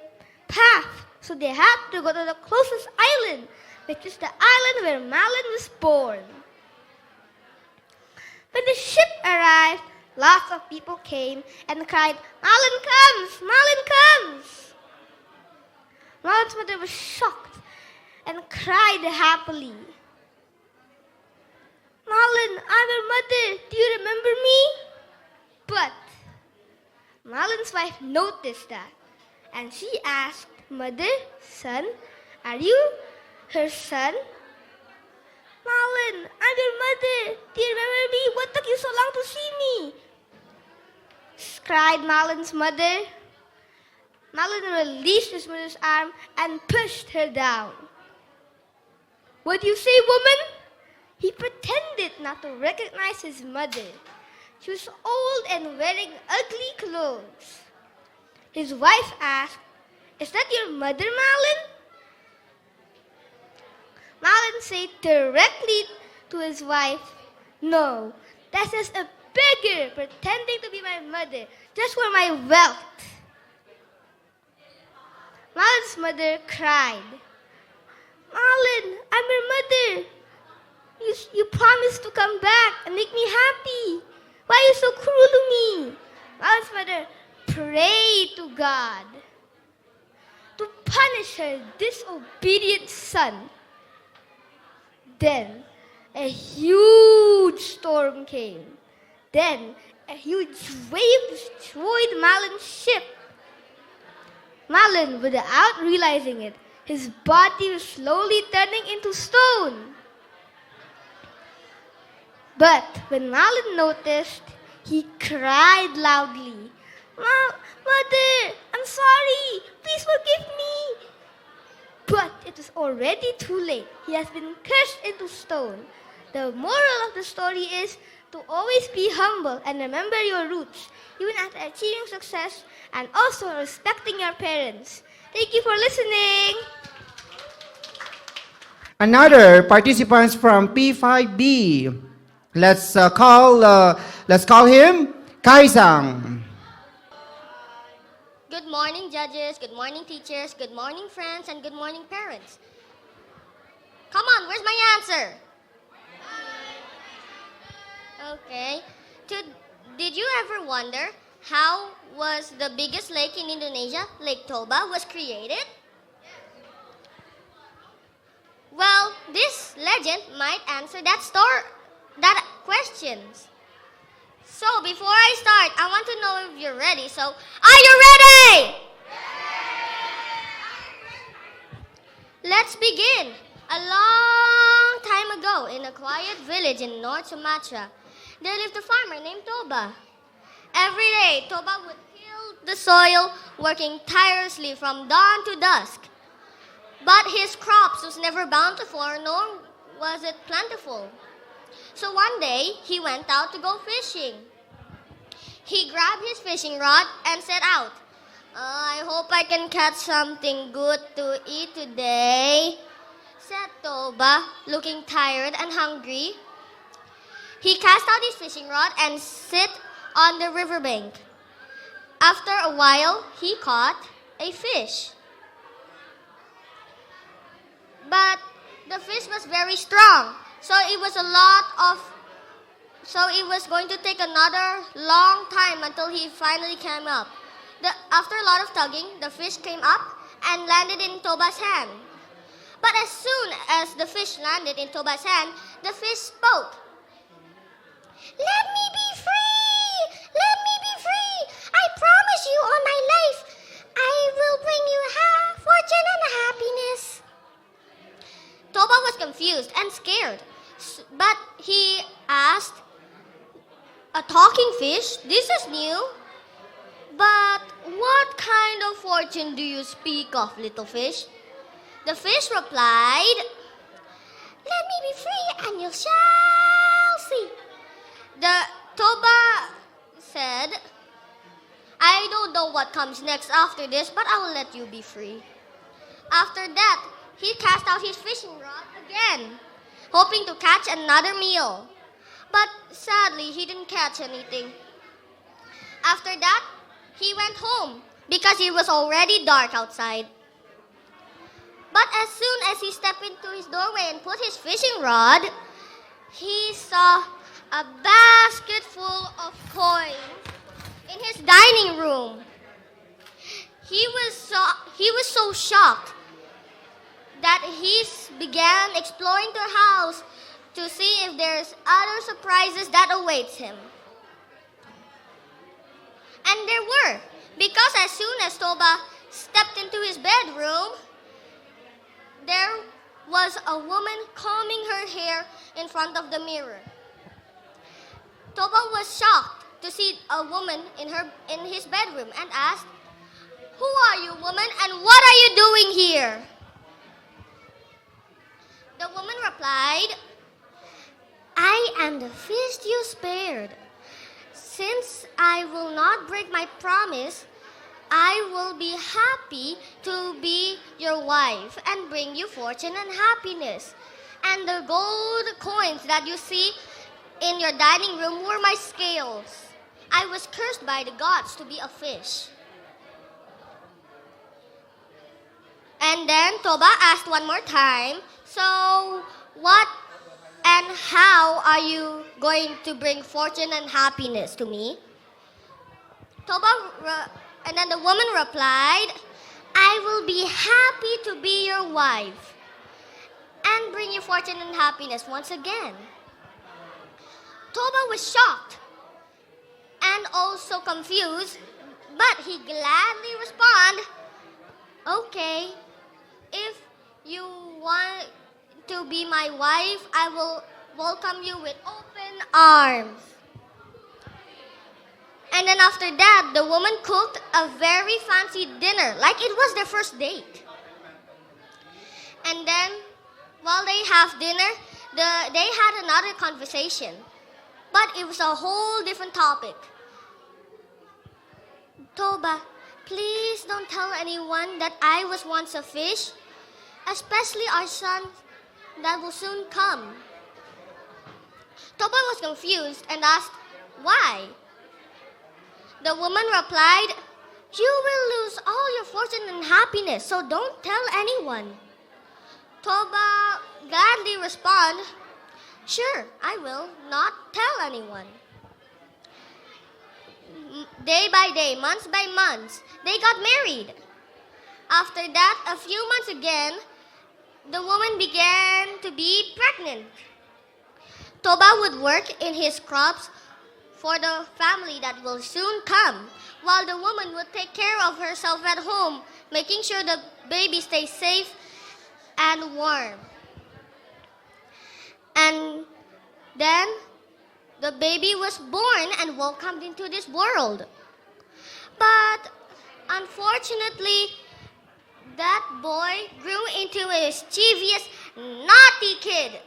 path, so they had to go to the closest island, which is the island where Malin was born. When the ship arrived, lots of people came and cried, "Malin comes! Malin comes!" Malin's mother was shocked and cried happily. "Malin, I'm your mother. Do you remember me?" But Malin's wife noticed that, and she asked, "Mother, son, are you her son?" "Malin, I'm your mother. Do you remember me? What took you so long to see me?" cried Malin's mother. Malin released his mother's arm and pushed her down. "What do you say, woman?" He pretended not to recognize his mother. She was old and wearing ugly clothes. His wife asked, "Is that your mother, Malin?" Malin said directly to his wife, "No, that's just a beggar pretending to be my mother, just for my wealth." Malin's mother cried, "Malin, I'm your mother. You promised to come back and make me happy. Why are you so cruel to me?" Malin's mother prayed to God to punish her disobedient son. Then a huge storm came. Then a huge wave destroyed Malin's ship. Malin, without realizing it, his body was slowly turning into stone. But when Malin noticed, he cried loudly, "Mother, I'm sorry. Please forgive me." But it was already too late. He has been cursed into stone. The moral of the story is to always be humble and remember your roots, even after achieving success, and also respecting your parents. Thank you for listening. Another participants from P5B. Let's call him Kaisang. Good morning, judges. Good morning, teachers. Good morning, friends. And good morning, parents. Come on, where's my answer? Okay. Did you ever wonder how was the biggest lake in Indonesia, Lake Toba, was created? Well, this legend might answer that questions. So before I start, I want to know if you're ready. So, are you ready? Let's begin. A long time ago, in a quiet village in North Sumatra, there lived a farmer named Toba. Every day, Toba would till the soil, working tirelessly from dawn to dusk. But his crops was never bountiful, nor was it plentiful. So one day, he went out to go fishing. He grabbed his fishing rod and set out. "I hope I can catch something good to eat today," said Toba, looking tired and hungry. He cast out his fishing rod and sit on the riverbank. After a while, he caught a fish. But the fish was very strong, so it was going to take another long time until he finally came up. After a lot of tugging, the fish came up and landed in Toba's hand. But as soon as the fish landed in Toba's hand, the fish spoke. "Let me be free! Let me be free! I promise you on my life, I will bring you fortune and happiness." Toba was confused and scared, but he asked, "A talking fish? This is new." But what kind of fortune do you speak of, little fish? The fish replied, let me be free and you shall see. The Toba said, I don't know what comes next after this, but I will let you be free. After that, he cast out his fishing rod again, hoping to catch another meal. But sadly, he didn't catch anything. After that, he went home because it was already dark outside. But as soon as he stepped into his doorway and put his fishing rod, he saw a basket full of coins in his dining room. He was so shocked that he began exploring the house to see if there's other surprises that awaits him. And there were, because as soon as Toba stepped into his bedroom, there was a woman combing her hair in front of the mirror. Toba was shocked to see a woman in his bedroom and asked, who are you, woman, and what are you doing here? The woman replied, I am the fish you spared. Since I will not break my promise, I will be happy to be your wife and bring you fortune and happiness. And the gold coins that you see in your dining room were my scales. I was cursed by the gods to be a fish. And then Toba asked one more time, so what and how are you going to bring fortune and happiness to me? And then the woman replied, I will be happy to be your wife and bring you fortune and happiness once again. Toba was shocked and also confused, but he gladly responded, okay, if you want to be my wife, I will welcome you with open arms. And then after that, the woman cooked a very fancy dinner, like it was their first date. And then, while they have dinner, they had another conversation. But it was a whole different topic. Toba, please don't tell anyone that I was once a fish, especially our son that will soon come. Toba was confused and asked, why? The woman replied, you will lose all your fortune and happiness, so don't tell anyone. Toba gladly responded, sure, I will not tell anyone. Day by day, months by months, they got married. After that, a few months again, the woman began to be pregnant. Toba would work in his crops for the family that will soon come, while the woman would take care of herself at home, making sure the baby stays safe and warm. And then the baby was born and welcomed into this world. But unfortunately, that boy grew into a mischievous, naughty kid.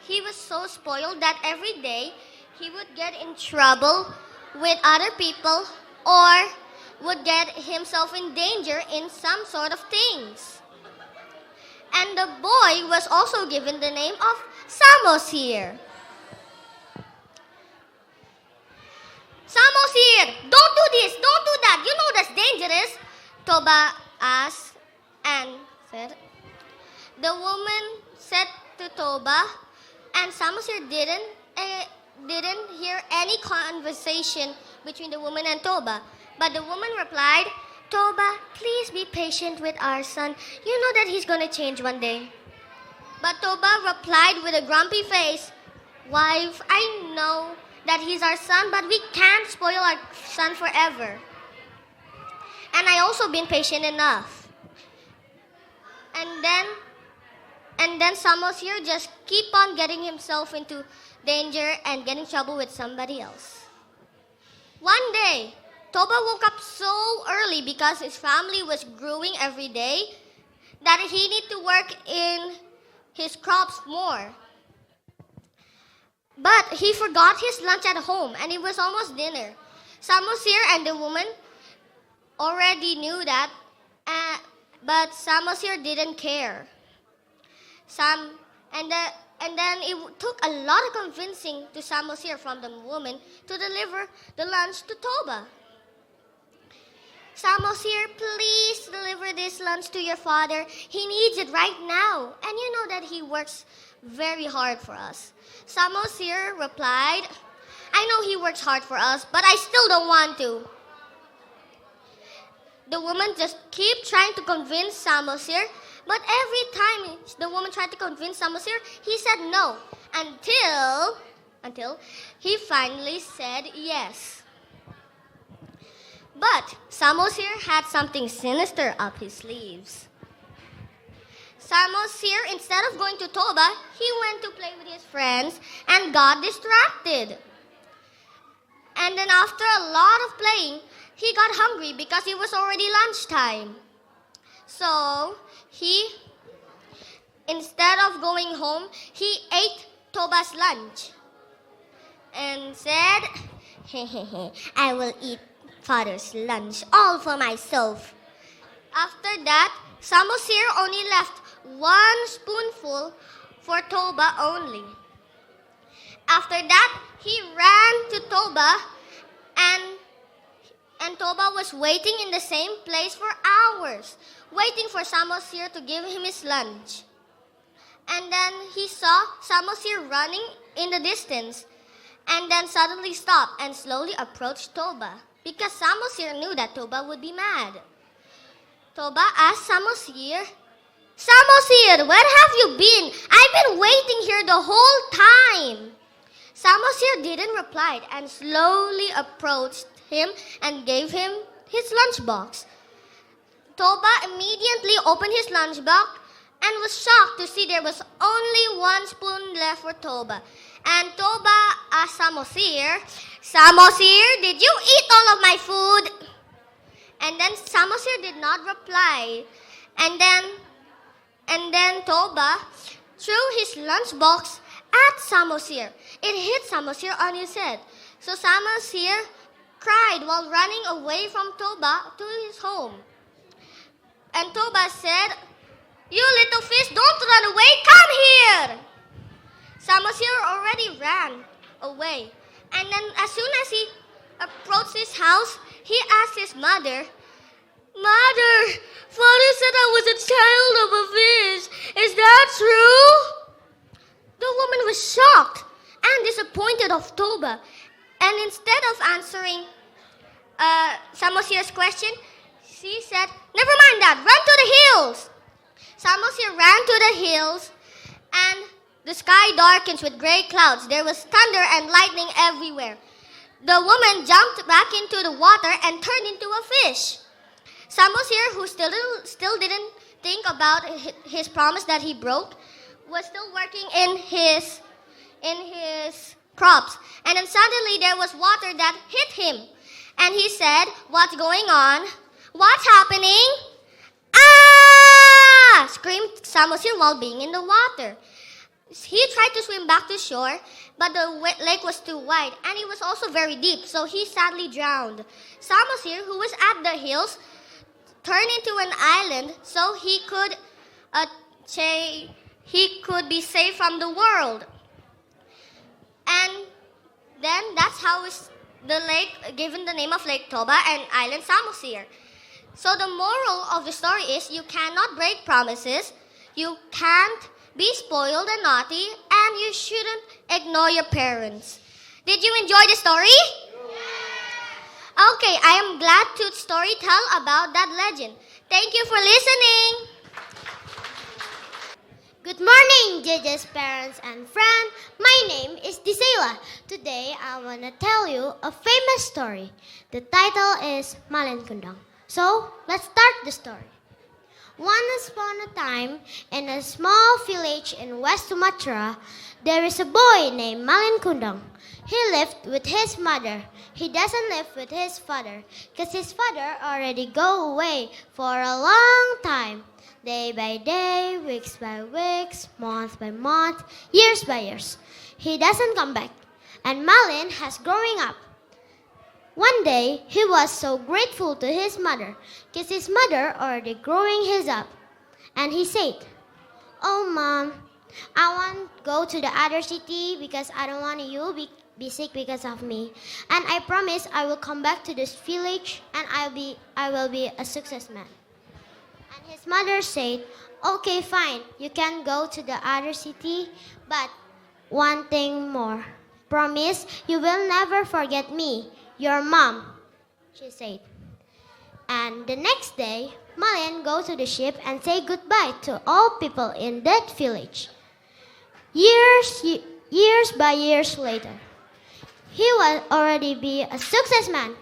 He was so spoiled that every day he would get in trouble with other people or would get himself in danger in some sort of things. And the boy was also given the name of Samos here. Samos here! Don't do this! Don't do that! You know that's dangerous! Toba asked and said. The woman said to Toba, and Samos here didn't hear any conversation between the woman and Toba. But the woman replied, Toba, please be patient with our son. You know that he's going to change one day. But Toba replied with a grumpy face, wife, I know that he's our son, but we can't spoil our son forever. And I also been patient enough. And then Samos here just keep on getting himself into danger and getting trouble with somebody else. One day, Toba woke up so early because his family was growing every day that he needed to work in his crops more. But he forgot his lunch at home and it was almost dinner. Samosir and the woman already knew that, but Samosir didn't care. And then it took a lot of convincing to Samosir from the woman to deliver the lunch to Toba. Samosir, please deliver this lunch to your father. He needs it right now. And you know that he works very hard for us. Samosir replied, I know he works hard for us, but I still don't want to. The woman just kept trying to convince Samosir, but every time the woman tried to convince Samosir, he said no, until he finally said yes. But Samosir had something sinister up his sleeves. Samosir, instead of going to Toba, he went to play with his friends and got distracted. And then after a lot of playing, he got hungry because it was already lunchtime. So instead of going home, he ate Toba's lunch and said, I will eat father's lunch all for myself. After that, Samosir only left 1 spoonful for Toba only. After that, he ran to Toba and Toba was waiting in the same place for hours, waiting for Samosir to give him his lunch. And then he saw Samosir running in the distance and then suddenly stopped and slowly approached Toba because Samosir knew that Toba would be mad. Toba asked Samosir, Samosir, where have you been? I've been waiting here the whole time. Samosir didn't reply and slowly approached him and gave him his lunchbox. Toba immediately opened his lunchbox and was shocked to see there was only 1 spoon left for Toba. And Toba asked Samosir, Samosir, did you eat all of my food? And then Samosir did not reply. And then Toba threw his lunchbox at Samosir. It hit Samosir on his head. So Samosir cried while running away from Toba to his home. And Toba said, you little fish, don't run away, come here! Samosir already ran away. And then as soon as he approached his house, he asked his mother, Mother, father said I was a child of a fish. Is that true? The woman was shocked and disappointed of Toba. And instead of answering Samosir's question, she said, never mind that, run to the hills. Samosir ran to the hills and the sky darkens with gray clouds. There was thunder and lightning everywhere. The woman jumped back into the water and turned into a fish. Samosir, who still didn't think about his promise that he broke, was still working in his crops. And then suddenly there was water that hit him. And he said, what's going on? What's happening? Ah! Screamed Samosir while being in the water. He tried to swim back to shore, but the lake was too wide and it was also very deep, so he sadly drowned. Samosir, who was at the hills, turned into an island so he could be safe from the world. And then that's how the lake given the name of Lake Toba and Island Samosir. So the moral of the story is you cannot break promises, you can't be spoiled and naughty, and you shouldn't ignore your parents. Did you enjoy the story? Okay, I am glad to story tell about that legend. Thank you for listening. Good morning, judges, parents, and friends. My name is Disela. Today, I want to tell you a famous story. The title is Malen Kundang. So, let's start the story. Once upon a time, in a small village in West Sumatra, there is a boy named Malin Kundang. He lived with his mother. He doesn't live with his father, because his father already go away for a long time. Day by day, weeks by weeks, month by month, years by years. He doesn't come back, and Malin has growing up. One day, he was so grateful to his mother, because his mother already growing his up. And he said, "Oh, Mom, I want to go to the other city because I don't want you be sick because of me. And I promise I will come back to this village and I will be a success man." And his mother said, "Okay, fine, you can go to the other city, but one thing more. Promise you will never forget me, your mom," she said. And the next day, Malin go to the ship and say goodbye to all people in that village. Years by years later, he will already be a success man.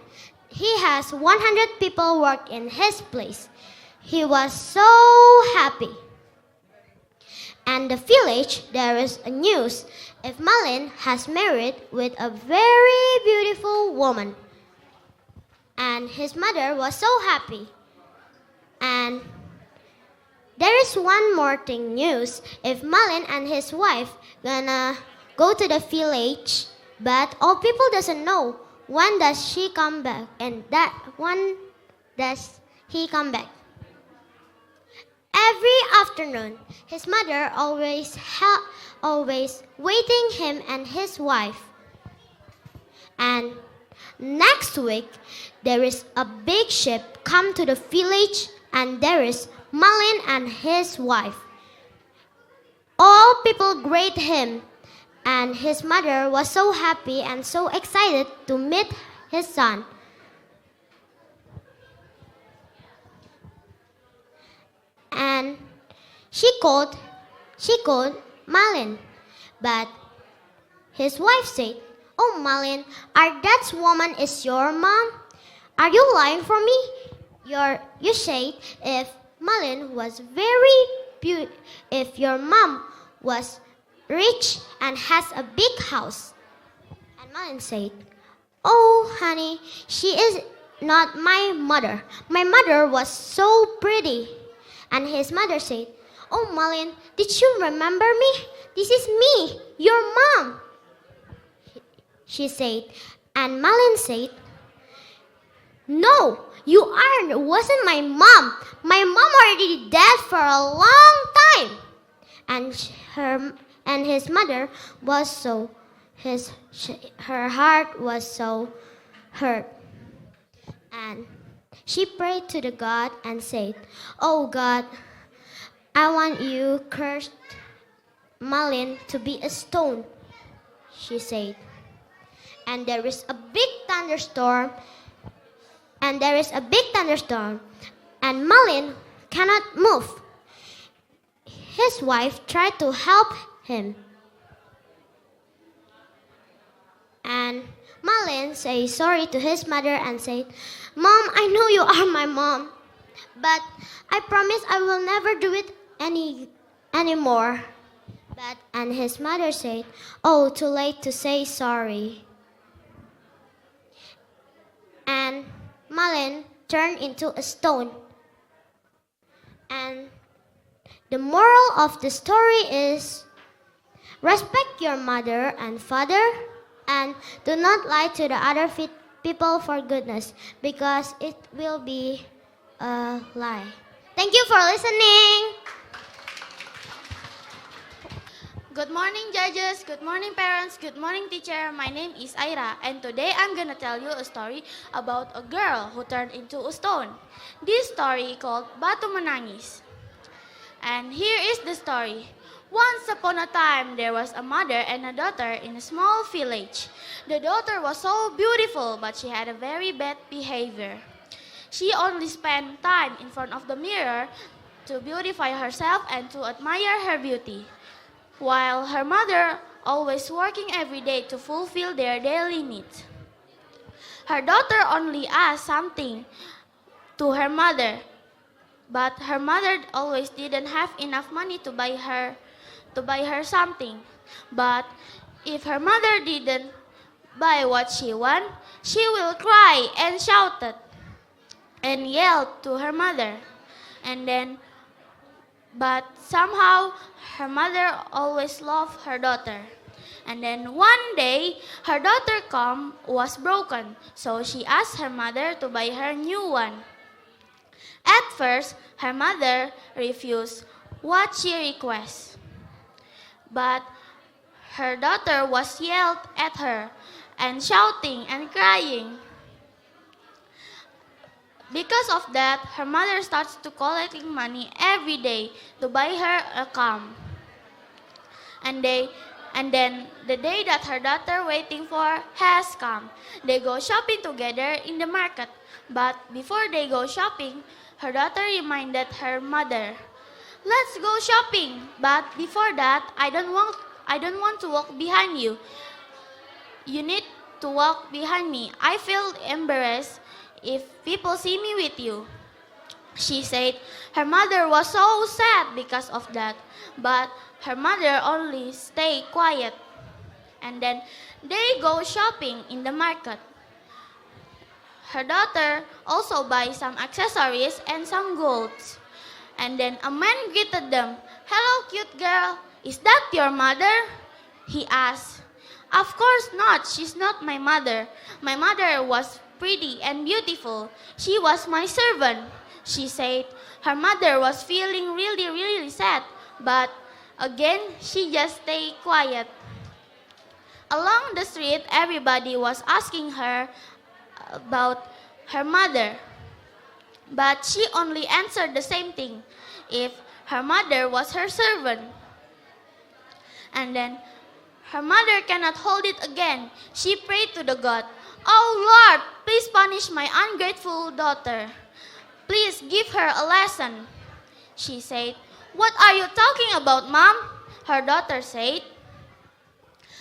He has 100 people work in his place. He was so happy. And the village, there is a news if Malin has married with a very beautiful woman. And his mother was so happy. And there is one more thing news if Malin and his wife gonna go to the village, but all people doesn't know when does she come back and that when does he come back. Every afternoon, his mother always waiting him and his wife. And next week, there is a big ship come to the village, and there is Malin and his wife. All people greet him, and his mother was so happy and so excited to meet his son. And she called Malin, but his wife said, "Oh, Malin, that woman is your mom? Are you lying for me? You said if Malin was if your mom was rich and has a big house." And Malin said, "Oh, honey, she is not my mother. My mother was so pretty." And his mother said, "Oh, Malin, did you remember me? This is me, your mom," she said. And Malin said, "No, you wasn't my mom. My mom already dead for a long time." And his mother was her heart was so hurt. And she prayed to the God and said, "Oh God, I want you cursed Malin to be a stone," she said. And there is a big thunderstorm. And Malin cannot move. His wife tried to help him. And Malin said sorry to his mother and said, "Mom, I know you are my mom, but I promise I will never do it anymore." And his mother said, "Oh, too late to say sorry." And Malin turned into a stone. And the moral of the story is, respect your mother and father, and do not lie to the other people for goodness, because it will be a lie. Thank you for listening. Good morning, judges. Good morning, parents. Good morning, teacher. My name is Aira, and today I'm gonna tell you a story about a girl who turned into a stone. This story called Batu Menangis. And here is the story. Once upon a time, there was a mother and a daughter in a small village. The daughter was so beautiful, but she had a very bad behavior. She only spent time in front of the mirror to beautify herself and to admire her beauty, while her mother always working every day to fulfill their daily needs. Her daughter only asked something to her mother, But her mother always didn't have enough money to buy her something. But if her mother didn't buy what she want, she will cry and shouted and yelled to her mother. And then but somehow her mother always loved her daughter. And then one day her daughter comb was broken, so she asked her mother to buy her new one. At first, her mother refused what she requested. But her daughter was yelled at her and shouting and crying. Because of that, her mother starts to collecting money every day to buy her a comb. And then the day that her daughter waiting for has come. They go shopping together in the market. But before they go shopping, her daughter reminded her mother, "Let's go shopping. But before that, I don't want to walk behind you. You need to walk behind me. I feel embarrassed if people see me with you." She said her mother was so sad because of that, but her mother only stayed quiet. And then they go shopping in the market. Her daughter also buys some accessories and some golds. And then a man greeted them. "Hello, cute girl. Is that your mother?" He asked. "Of course not. She's not my mother. My mother was pretty and beautiful. She was my servant," she said. Her mother was feeling really sad, but again, she just stayed quiet. Along the street, everybody was asking her about her mother, but she only answered the same thing, if her mother was her servant. And then her mother cannot hold it again. She prayed to the God, "Oh Lord, please punish my ungrateful daughter. Please give her a lesson." She said, "What are you talking about, Mom?" Her daughter said.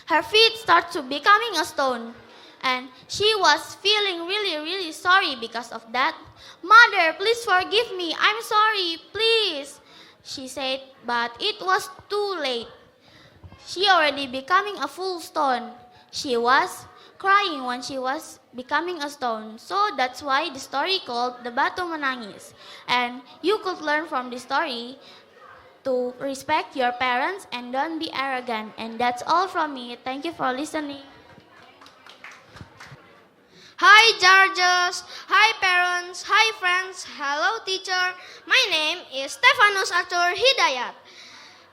Her feet start to becoming a stone. And she was feeling really sorry because of that. "Mother, please forgive me. I'm sorry, please," she said, but it was too late. She already becoming a full stone. She was crying when she was becoming a stone. So that's why the story called The Batu Menangis. And you could learn from this story to respect your parents and don't be arrogant. And that's all from me. Thank you for listening. Hi judges, hi parents, hi friends, hello teacher. My name is Stefanus Arthur Hidayat.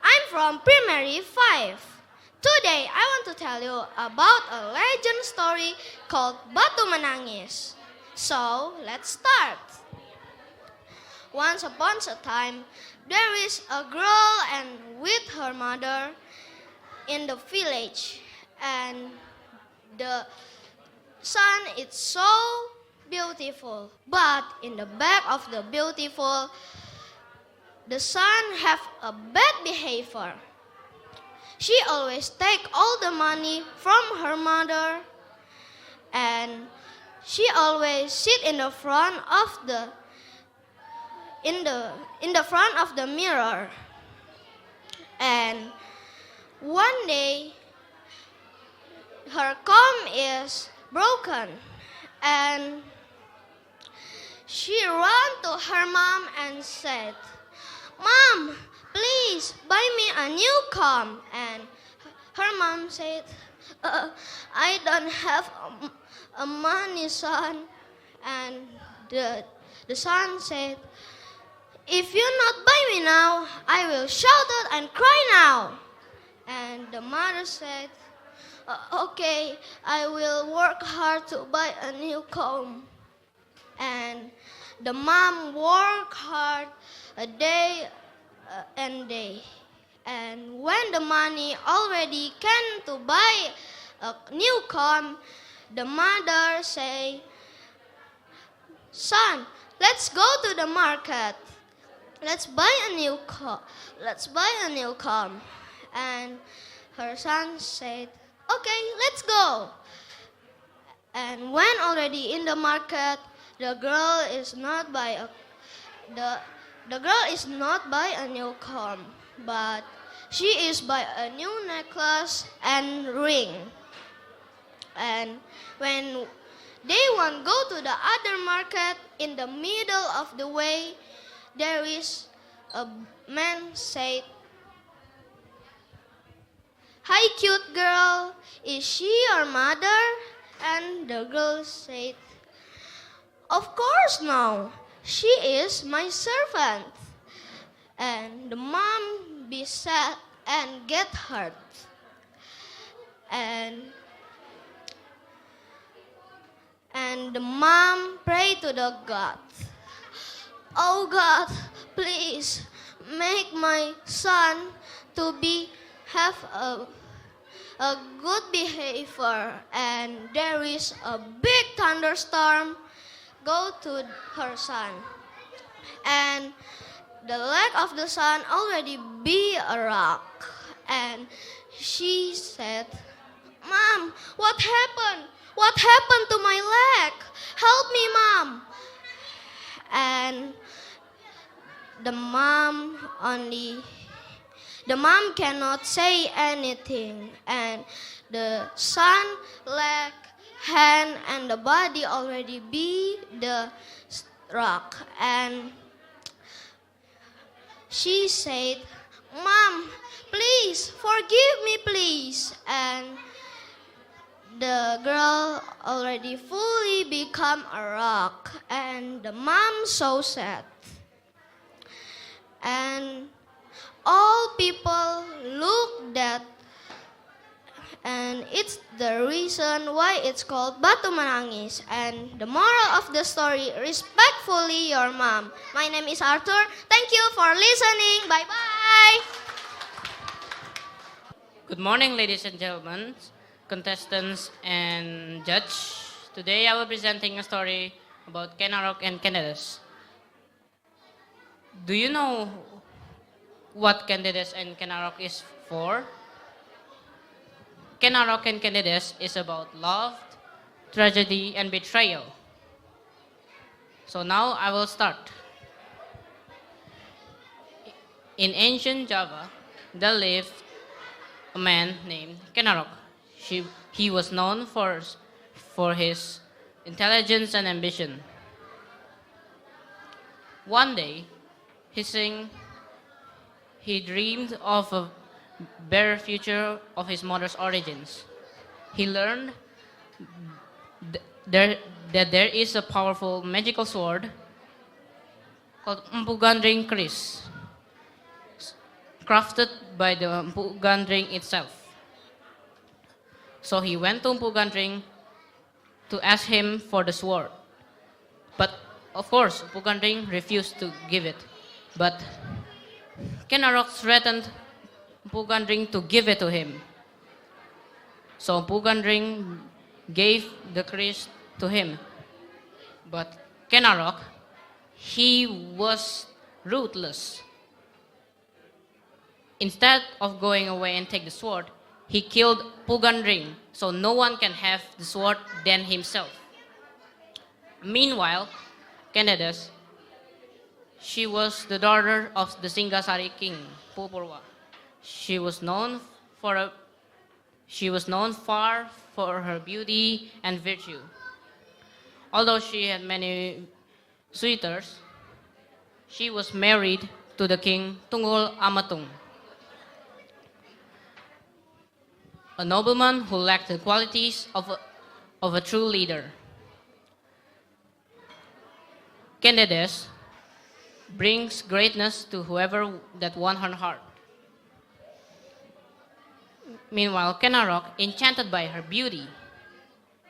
I'm from Primary 5. Today I want to tell you about a legend story called Batu Menangis. So let's start. Once upon a time, there is a girl and with her mother in the village, and the sun is so beautiful. But in the back of the beautiful, the sun have a bad behavior. She always take all the money from her mother, and she always sit in the front of the front of the mirror. And one day her comb is broken, and she ran to her mom and said, "Mom, please buy me a new comb." And her mom said, "I don't have a money, son." And the son said, "If you not buy me now, I will shout it and cry now." And the mother said, "Okay, I will work hard to buy a new comb." And the mom worked hard a day and day. And when the money already came to buy a new comb, the mother say, "Son, let's go to the market. Let's buy a new comb. Let's buy a new comb." And her son said, "Okay, let's go." And when already in the market, the girl is not buy The girl is not by a new comb, but she is by a new necklace and ring. And when they want go to the other market, in the middle of the way, there is a man said, "Hi, cute girl, is she your mother?" And the girl said, "Of course no, she is my servant." And the mom be sad and get hurt. And the mom pray to the God, "Oh God, please make my son to have a good behavior." And there is a big thunderstorm go to her son. And the leg of the son already be a rock. And she said, "Mom, what happened? What happened to my leg? Help me, Mom." And the mom cannot say anything. And the son, leg, hand, and the body already be the rock. And she said, "Mom, please forgive me, please." And the girl already fully become a rock. And the mom so sad. And all people look that, and it's the reason why it's called Batu Menangis. And the moral of the story, respectfully your mom. My name is Arthur. Thank you for listening. Bye-bye. Good morning, ladies and gentlemen, contestants and judge. Today I will be presenting a story about Kenarok and Candidas. Do you know what Candidas and Kenarok is for? Kenarok and Candidas is about love, tragedy, and betrayal. So now I will start. In ancient Java, there lived a man named Kenarok. He was known for his intelligence and ambition. One day, he dreamed of a better future of his mother's origins. He learned that there is a powerful magical sword called Empu Gandring Kris, crafted by the Empu Gandring itself. So he went to Empu Gandring to ask him for the sword. But of course, Empu Gandring refused to give it. But Kenarok threatened Empu Gandring to give it to him. So Empu Gandring gave the kris to him. But Kenarok, he was ruthless. Instead of going away and take the sword, he killed Empu Gandring, so no one can have the sword than himself. Meanwhile, Candidas, she was the daughter of the Singasari king, Pupurwa. She was known far for her beauty and virtue. Although she had many suitors, she was married to the king Tunggul Amatung, a nobleman who lacked the qualities of a true leader. Candidas brings greatness to whoever that won her heart. Meanwhile, Kenarok, enchanted by her beauty,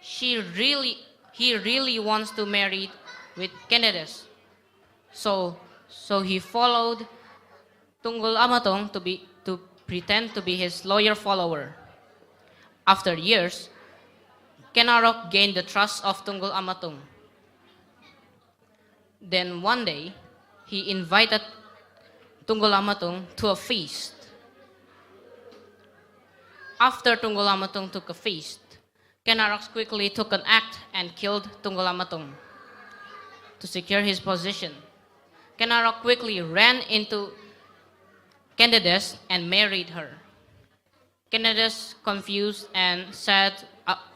he really wants to marry with Candidas. So he followed Tunggul Amatung to pretend to be his loyal follower. After years, Kenarok gained the trust of Tunggul Amatung. Then one day, he invited Tunggul Amatung to a feast. After Tunggul Amatung took a feast, Kenarok quickly took an axe and killed Tunggul Amatung to secure his position. Kenarok quickly ran into Candidates and married her. Candidates, confused and sad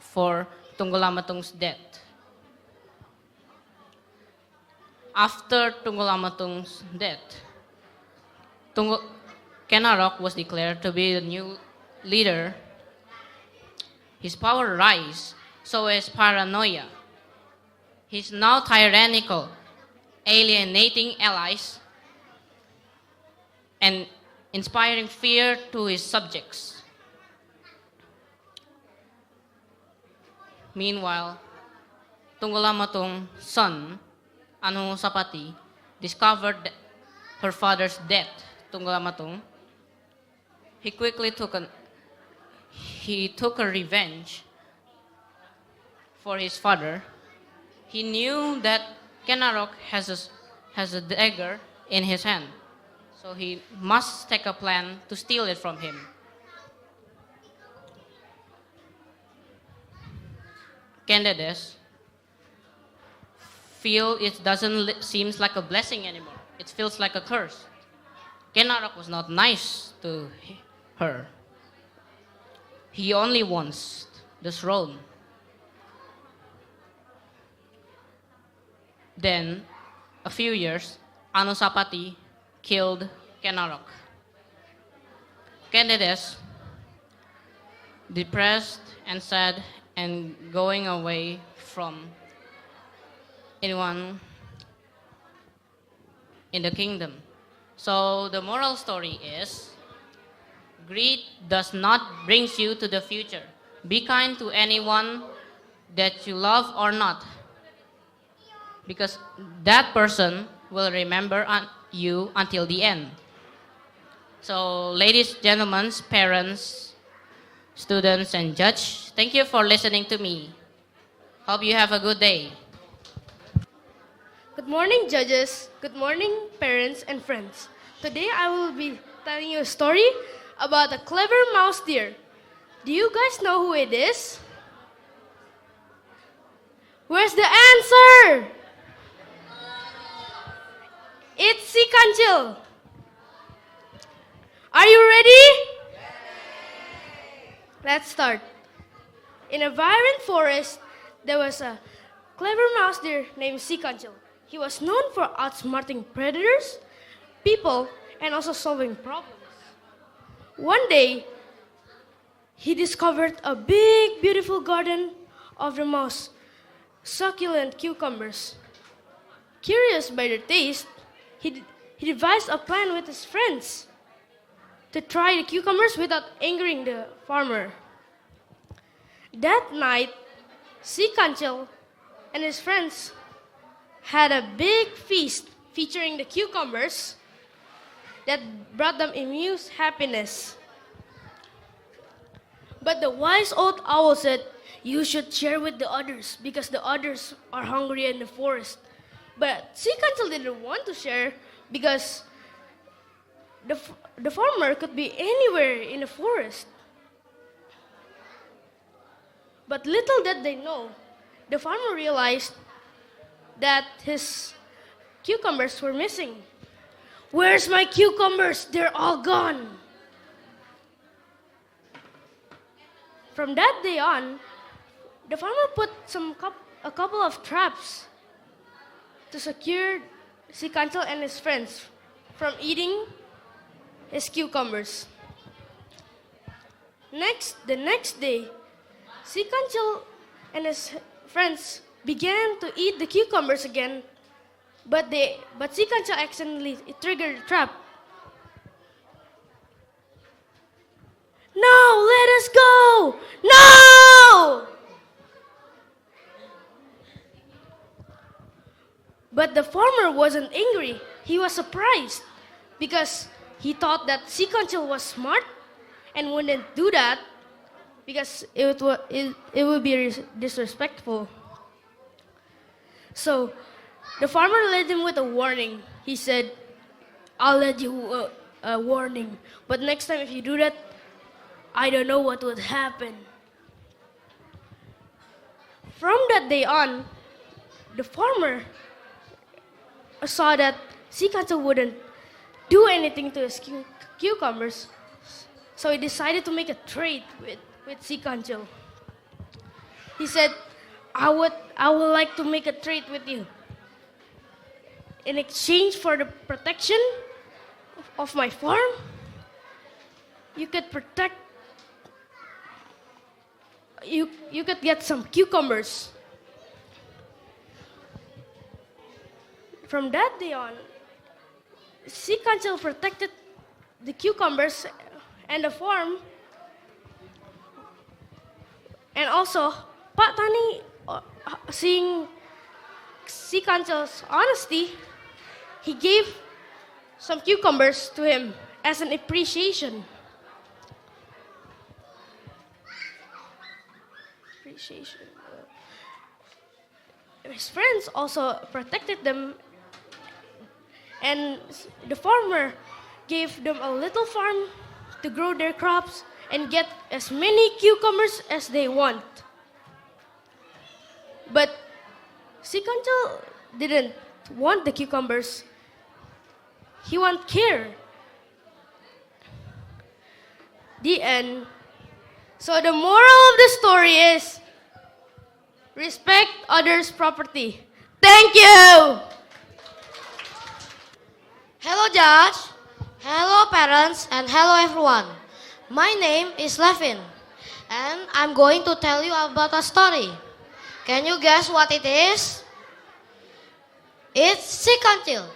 for Tunggulamatung's death. After Tunggulamatung's death, Kenarok was declared to be the new leader. His power rise, so is paranoia. He's now tyrannical, alienating allies, and inspiring fear to his subjects. Meanwhile, Tunggulamatung's son, Sapati, discovered her father's death, Tunggulamatung. He quickly took a revenge for his father. He knew that Kenarok has a dagger in his hand, so he must take a plan to steal it from him. Candidates feel it doesn't seems like a blessing anymore. It feels like a curse. Kenarok was not nice to her. He only wants the throne. Then, a few years, Sapati killed Kenarok. Candidates, depressed and sad and going away from anyone in the kingdom. So the moral story is, greed does not bring you to the future. Be kind to anyone that you love or not, because that person will remember you until the end. So ladies, gentlemen, parents, students, and judge, thank you for listening to me. Hope you have a good day. Good morning, judges. Good morning, parents and friends. Today I will be telling you a story about a clever mouse deer. Do you guys know who it is? Where's the answer? It's si kancil. Are you ready? Let's start. In a vibrant forest, there was a clever mouse deer named si kancil. He was known for outsmarting predators, people, and also solving problems. One day, he discovered a big, beautiful garden of the most succulent cucumbers. Curious by their taste, he devised a plan with his friends to try the cucumbers without angering the farmer. That night, si kancil and his friends had a big feast featuring the cucumbers that brought them immense happiness. But the wise old owl said, "You should share with the others because the others are hungry in the forest." But si kancil didn't want to share because the farmer could be anywhere in the forest. But little did they know, the farmer realized that his cucumbers were missing. "Where's my cucumbers? They're all gone." From that day on, the farmer put a couple of traps to secure si kancil and his friends from eating his cucumbers. The next day, si kancil and his friends began to eat the cucumbers again, but si kancil accidentally triggered the trap. "No, let us go! No!" But the farmer wasn't angry. He was surprised because he thought that si kancil was smart and wouldn't do that because it would be disrespectful. So the farmer led him with a warning. He said, "I'll let you a warning, but next time if you do that, I don't know what would happen." From that day on, the farmer saw that sea Kancil wouldn't do anything to his cucumbers, so he decided to make a trade with sea Kancil. He said, I would like to make a trade with you. In exchange for the protection of my farm, you could protect, you could get some cucumbers. From that day on, sea Kancil protected the cucumbers and the farm. And also, Pak Tani, seeing sea Kancil's honesty, he gave some cucumbers to him as an appreciation. His friends also protected them, and the farmer gave them a little farm to grow their crops and get as many cucumbers as they want. But sea Kancil didn't want the cucumbers. He wanted care. The end. So the moral of the story is respect others' property. Thank you. Hello, Judge. Hello, parents, and hello, everyone. My name is Levin, and I'm going to tell you about a story. Can you guess what it is? It's sea Kancil.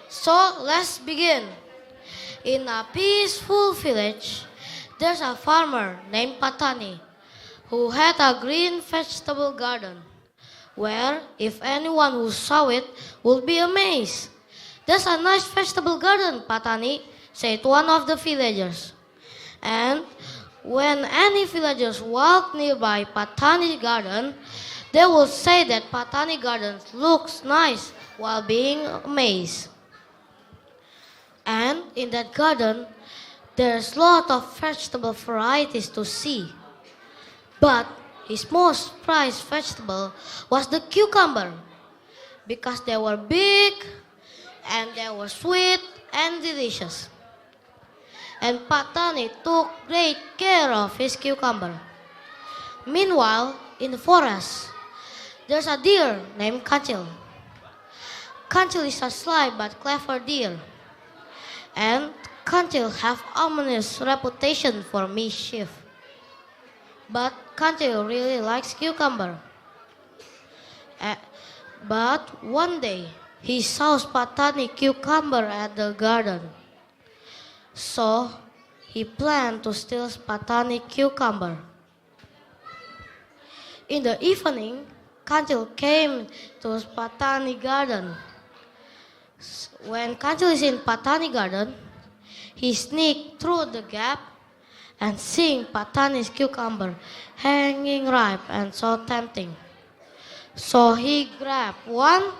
So let's begin. In a peaceful village, there's a farmer named Patani who had a green vegetable garden where, if anyone who saw it, would be amazed. That's a nice vegetable garden, Patani, said one of the villagers. And when any villagers walked nearby Patani's garden, they would say that Patani garden looks nice while being amazed. And in that garden, there's a lot of vegetable varieties to see. But his most prized vegetable was the cucumber, because they were big and they were sweet and delicious. And Patani took great care of his cucumber. Meanwhile, in the forest, there's a deer named Kancil. Kancil is a sly but clever deer. And Kancil have ominous reputation for mischief. But Kancil really likes cucumber. But one day, he saw Patani cucumber at the garden. So, he planned to steal Patani cucumber. In the evening, Kancil came to Patani garden. When Kancil is in Patani garden, he sneaked through the gap and seeing Patani's cucumber hanging ripe and so tempting. So he grabbed one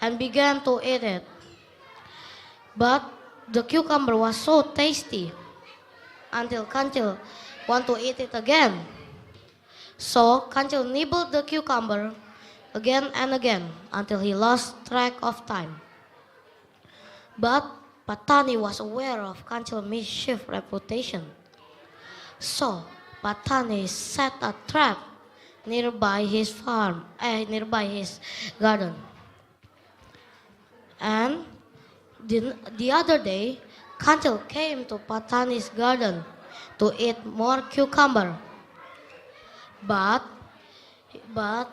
and began to eat it. But the cucumber was so tasty until Kancil wanted to eat it again. So Kancil nibbled the cucumber again and again until he lost track of time. But Patani was aware of Kancil's mischief reputation. So Patani set a trap nearby his farm, nearby his garden. And the other day, Kancil came to Patani's garden to eat more cucumber. But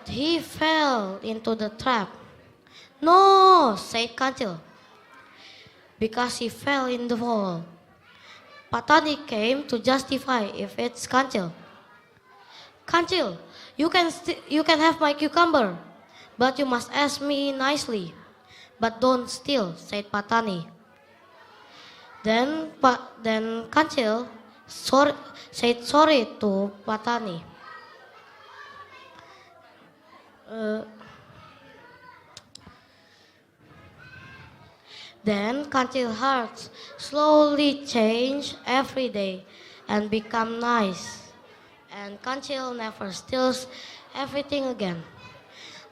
he fell into the trap. No, said Kancil, because he fell in the hole. Patani came to justify if it's Kancil. Kancil, you can have my cucumber, but you must ask me nicely. But don't steal, said Patani. Then Kancil said sorry to Patani. Then Kancil's heart slowly changed every day and become nice. And Kancil never steals everything again.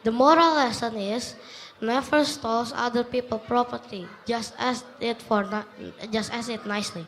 The moral lesson is, never steals other people's property, just as it nicely.